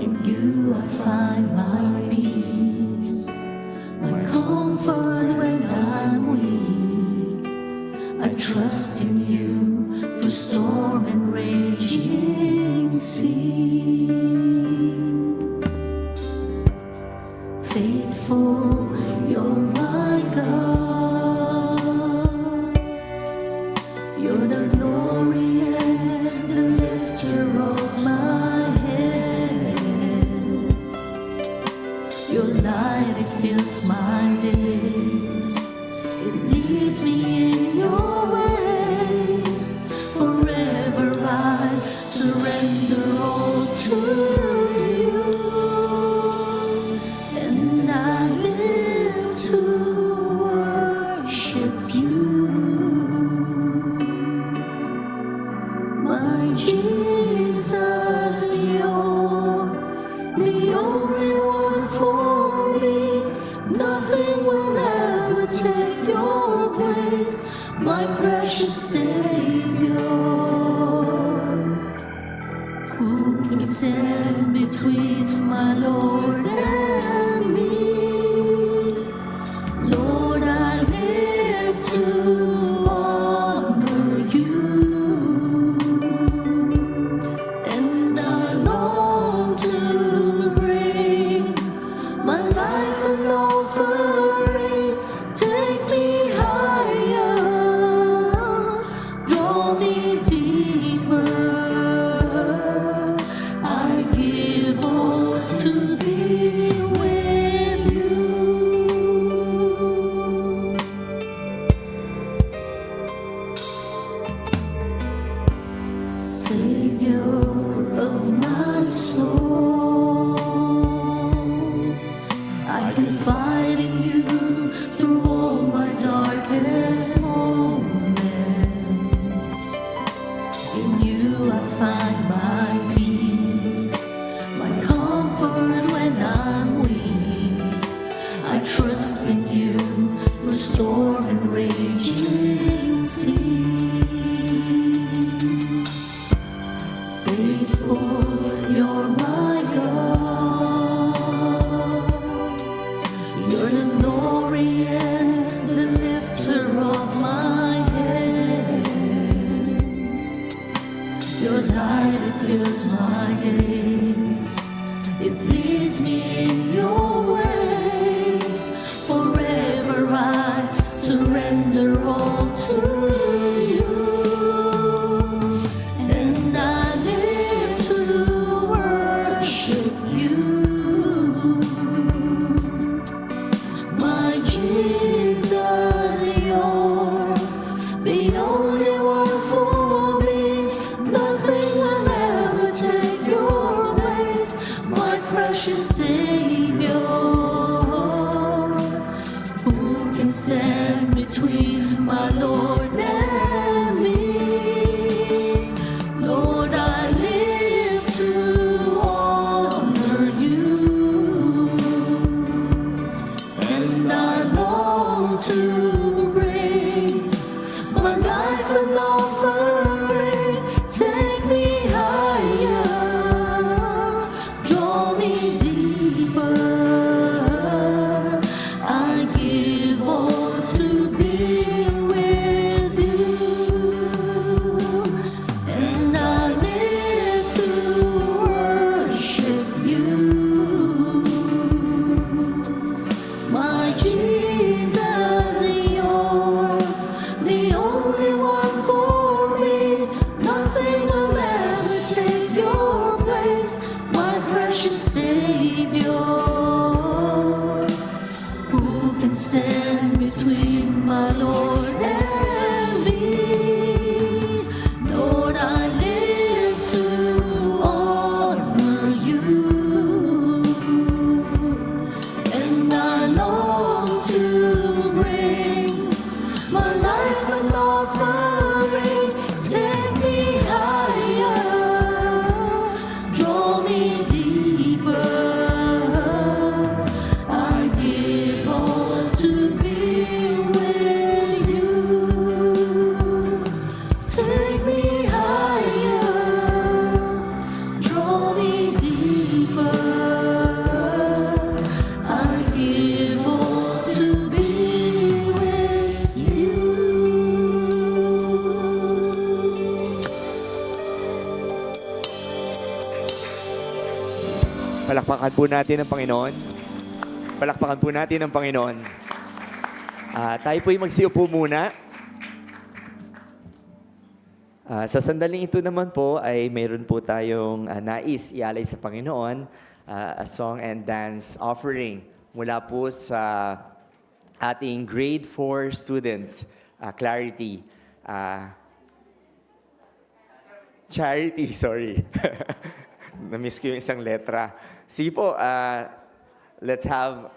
In you I find my peace, my comfort when I'm weak. I trust in you through storm and raging sea. Faithful, you're my God. You're the glory and the lifter of my head. Your light, it fills my days. It leads me in your ways. Forever I surrender all to you. And I live to worship you. My Jesus, you're the only one for me. Nothing will ever take your place, my precious Savior. Who can stand between my Lord and me? Lord, I live to honor you. me deeper. I give all to be with you. Savior of my soul, I confide in you through all my darkest moments. In you I find my peace, my comfort when I'm weak. I trust in you through storm and raging sea. Faithful, you're my God. You're the glory and the lifter of my head. Your light, it fills my days. It leads me in your ways. Forever I surrender all to you. And I live to worship you. My Jesus, you're the only one for me. Nothing will ever take your place, my precious Savior. Who can stand between my Lord and me? Lord, I live to honor you. And I long to bring my life an offering. Take me higher, draw me deeper. I give all to be with you. And I live to worship you. My Jesus, you're the only one for me. Nothing will ever take your place, my precious Savior. Who can stand between my Lord and me? Lord, I live to honor you. And I long to bring my life an offering. Take me higher, draw me deeper. I give all to be with you. Take me higher, draw me deeper. I give all to be with you. Palakpakan po natin ang Panginoon. Palakpakan po natin ang Panginoon. Tayo po'y magsiupo muna. Sa sandaling ito naman po ay mayroon po tayong nais ialay sa Panginoon, a song and dance offering mula po sa ating grade 4 students, Clarity. Charity, sorry. Na-miss ko yung isang letra. Sige po, let's have,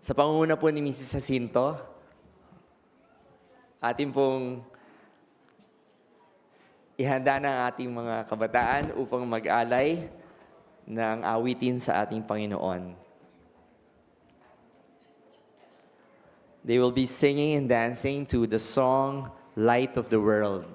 sa pangunguna po ni Mrs. Jacinto, atin pong ihanda ng ating mga kabataan upang mag-alay ng awitin sa ating Panginoon. They will be singing and dancing to the song, Light of the World.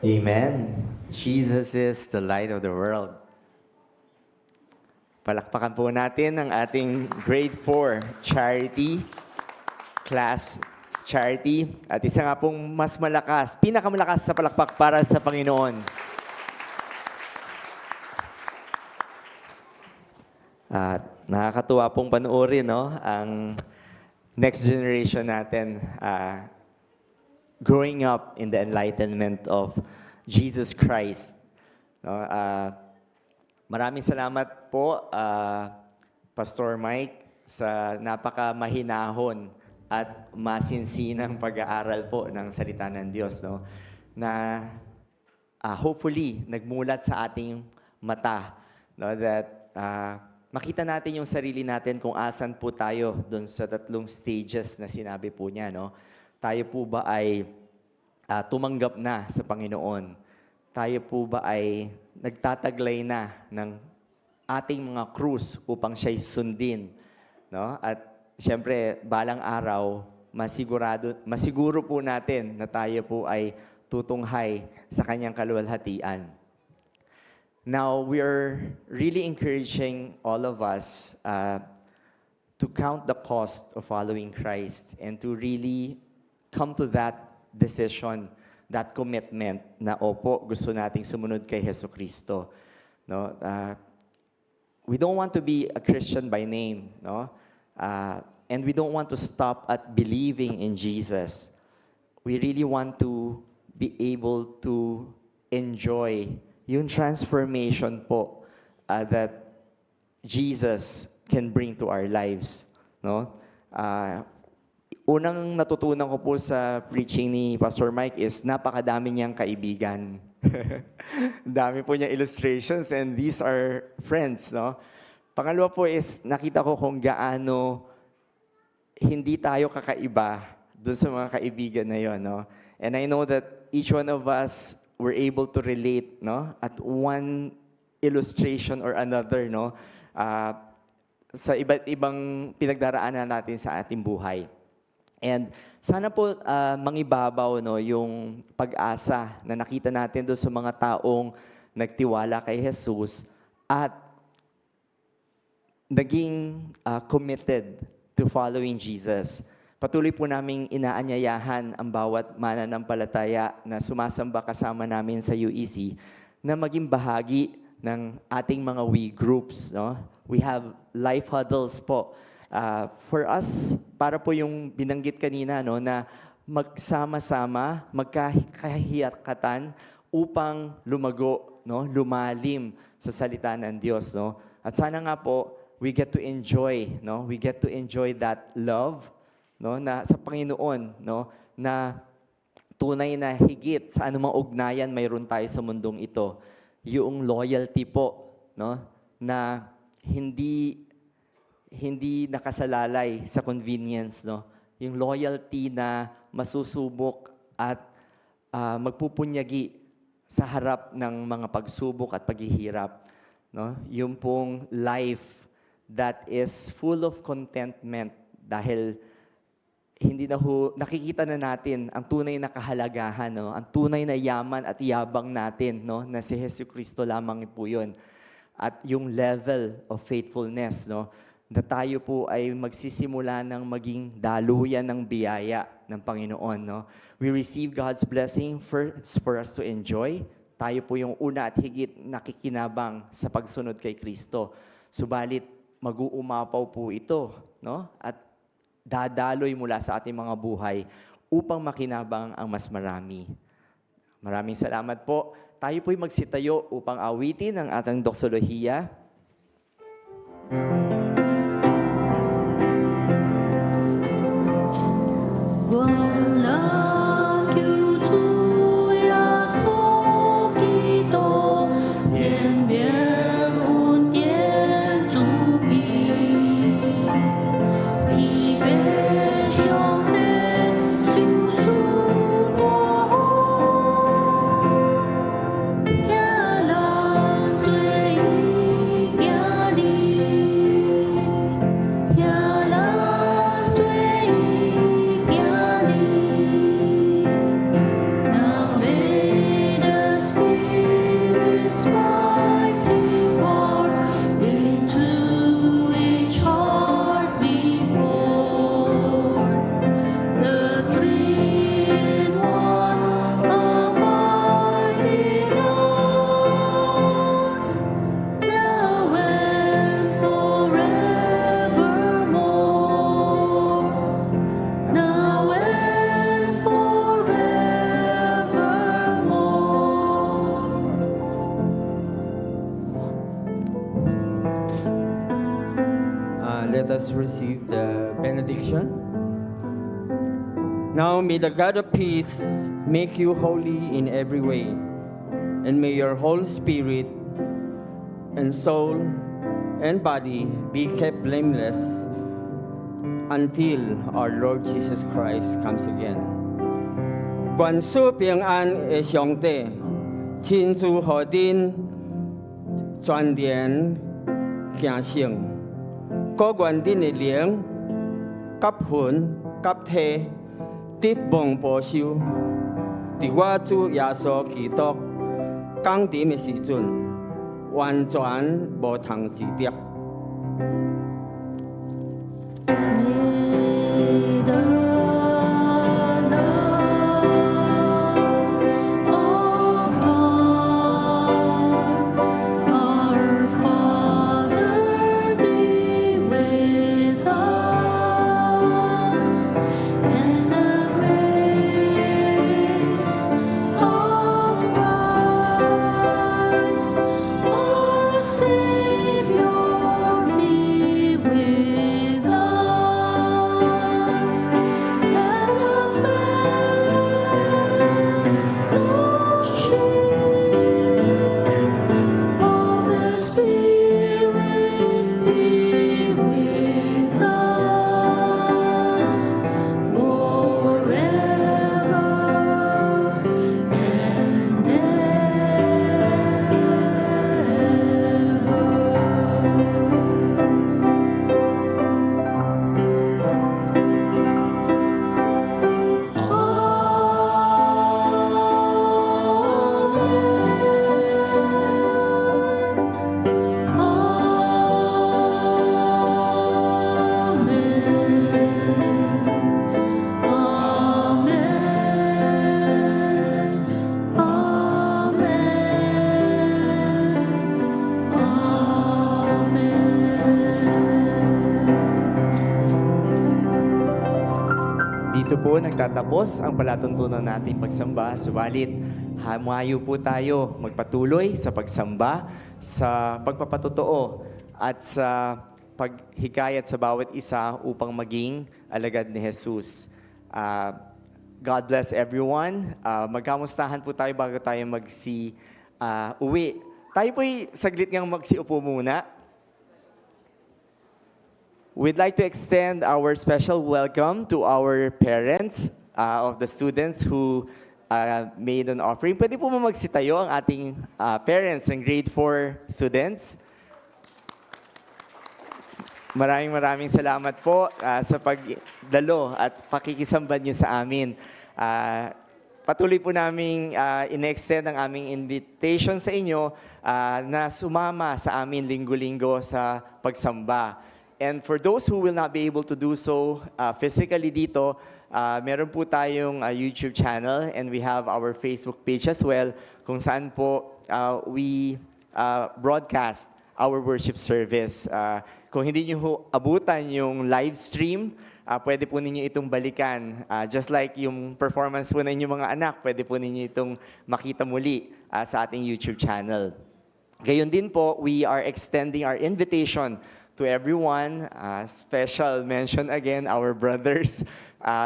Amen. Jesus is the light of the world. Palakpakan po natin ang ating grade 4 charity class charity. At isa nga pong mas malakas, pinakamalakas sa palakpak para sa Panginoon. At nakakatuwa pong panoorin, no? Ang next generation natin growing up in the enlightenment of Jesus Christ. No? Maraming salamat po, Pastor Mike, sa napakamahinahon at masinsinang pag-aaral po ng salita ng Diyos, no? Na hopefully nagmulat sa ating mata, no? That makita natin yung sarili natin kung asan po tayo doon sa 3 stages na sinabi po niya, no? Tayo po ba ay tumanggap na sa Panginoon? Tayo po ba ay nagtataglay na ng ating mga krus upang siya'y sundin, no? At siyempre, balang araw, masiguro po natin na tayo po ay tutunghay sa kanyang kaluwalhatian. Now, we are really encouraging all of us to count the cost of following Christ and to really come to that decision, that commitment na opo, gusto nating sumunod kay Jesucristo. No? We don't want to be a Christian by name, no? And we don't want to stop at believing in Jesus. We really want to be able to enjoy yung transformation po that Jesus can bring to our lives, no? Unang natutunan ko po sa preaching ni Pastor Mike is napakadami niyang kaibigan. Dami po niya illustrations and these are friends, no? Pangalawa po is nakita ko kung gaano hindi tayo kakaiba dun sa mga kaibigan na yon, no? And I know that each one of us were able to relate, no? At one illustration or another, no? Sa iba't ibang pinagdaraanan natin sa ating buhay. And sana po mangibabaw, no, yung pag-asa na nakita natin doon sa mga taong nagtiwala kay Jesus at naging committed to following Jesus. Patuloy po naming inaanyayahan ang bawat mananampalataya na sumasamba kasama namin sa UEC na maging bahagi ng ating mga we groups, no? We have life huddles po. For us, para po yung binanggit kanina, no, na magsama-sama, magkahiyakatan upang lumago, no, lumalim sa salita ng Diyos, no. At sana nga po we get to enjoy, no, we get to enjoy that love, no, na sa Panginoon, no, na tunay na higit sa anumang ugnayan mayroon tayo sa mundong ito. Yung loyalty po, no, na hindi nakasalalay sa convenience, no? Yung loyalty na masusubok at magpupunyagi sa harap ng mga pagsubok at paghihirap, no? Yung pong life that is full of contentment dahil hindi na nakikita na natin ang tunay na kahalagahan, no? Ang tunay na yaman at yabang natin, no? Na si Jesucristo lamang po 'yon. At yung level of faithfulness, no? Na tayo po ay magsisimula ng maging daluyan ng biyaya ng Panginoon, no? We receive God's blessing first for us to enjoy. Tayo po yung una at higit nakikinabang sa pagsunod kay Kristo. Subalit, mag-uumapaw po ito, no? At dadaloy mula sa ating mga buhay upang makinabang ang mas marami. Maraming salamat po. Tayo po'y magsitayo upang awitin ang ating doksolohiya. receive the benediction. Now may the God of peace make you holy in every way, and may your whole spirit and soul and body be kept blameless until our Lord Jesus Christ comes again. 愿主平安的上帝，亲自和恁全然行圣，各愿恁的灵、甲魂、甲体，得蒙保守。伫我主耶稣基督降临的时阵，完全无通自敌。 May the love of God, our Father, be with us, and the grace of Christ, our Savior, be with us, and the fellowship of the Spirit be with us forever and Dito po nagtatapos ang palatuntunan nating pagsamba. Subalit, hamayo po tayo magpatuloy sa pagsamba, sa pagpapatotoo at sa paghikayat sa bawat isa upang maging alagad ni Jesus. God bless everyone. Magkamustahan po tayo bago tayo uwi. Tayo po'y saglit ngang magsiupo muna. We'd like to extend our special welcome to our parents of the students who made an offering. Pwede po magsitayo ang ating parents ng grade 4 students. Maraming salamat po sa pagdalo at pakikisambad niyo sa amin. Patuloy po namin in-extend ang aming invitation sa inyo na sumama sa amin linggo-linggo sa pagsamba. And for those who will not be able to do so physically dito, meron po tayong YouTube channel and we have our Facebook page as well kung saan po we broadcast our worship service. Kung hindi nyo abutan yung live stream, pwede po ninyo itong balikan. Just like yung performance po ng inyong mga anak, pwede po ninyo itong makita muli sa ating YouTube channel. Gayon din po, we are extending our invitation to everyone. Special mention again, our brothers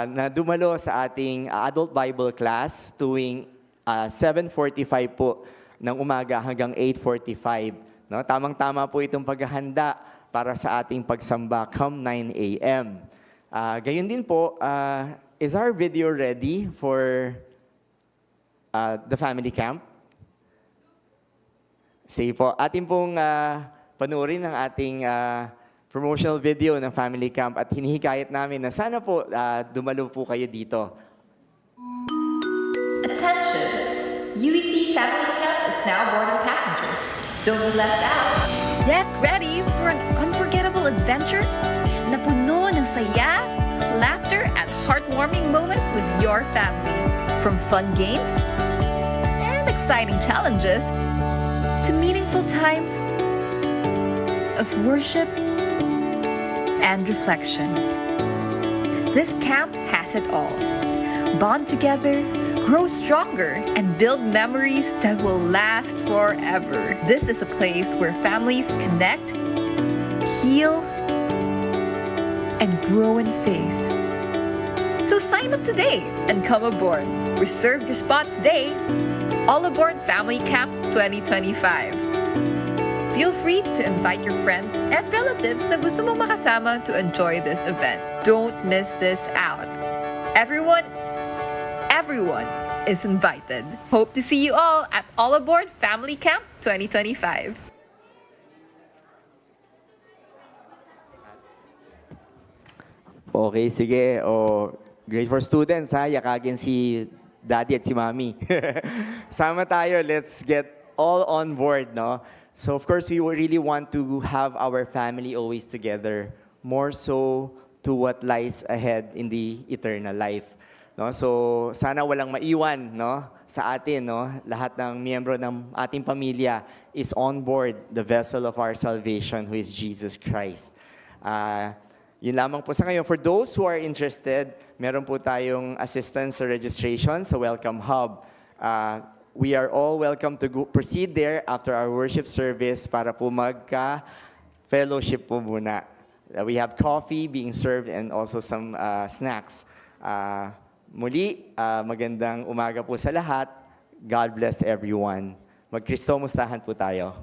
na dumalo sa ating adult Bible class tuwing 7:45 po ng umaga hanggang 8:45. No? Tamang-tama po itong paghahanda para sa ating pagsamba come 9 a.m. Gayon din po, is our video ready for the family camp? Sige po, atin pong panoorin ang ating promotional video ng family camp at hinihikayat namin na sana po dumalo po kayo dito. Attention! UEC Family Camp is now boarding passengers. Don't be left out. Get ready for an unforgettable adventure na puno ng saya, laughter, and heartwarming moments with your family. From fun games and exciting challenges to meaningful times of worship and reflection. This camp has it all. Bond together, grow stronger, and build memories that will last forever. This is a place where families connect, heal, and grow in faith. So sign up today and come aboard. Reserve your spot today. All Aboard Family Camp 2025. Feel free to invite your friends and relatives na gusto mong makasama to enjoy this event. Don't miss this out. Everyone is invited. Hope to see you all at All Aboard Family Camp 2025. Okay, sige. Grade 4 students, ha? Yakagin si daddy at si mami. Sama tayo. Let's get all on board, no? So, of course, we really want to have our family always together. More so to what lies ahead in the eternal life. No? So, sana walang maiwan, no? Sa atin, no? Lahat ng miyembro ng ating pamilya is on board the vessel of our salvation, who is Jesus Christ. Yun lamang po sa ngayon. For those who are interested, meron po tayong assistance sa registration sa Welcome Hub. We are all welcome to proceed there after our worship service para po magka-fellowship po muna. We have coffee being served and also some snacks. Muli, magandang umaga po sa lahat. God bless everyone. Mag-Kristo mustahan po tayo.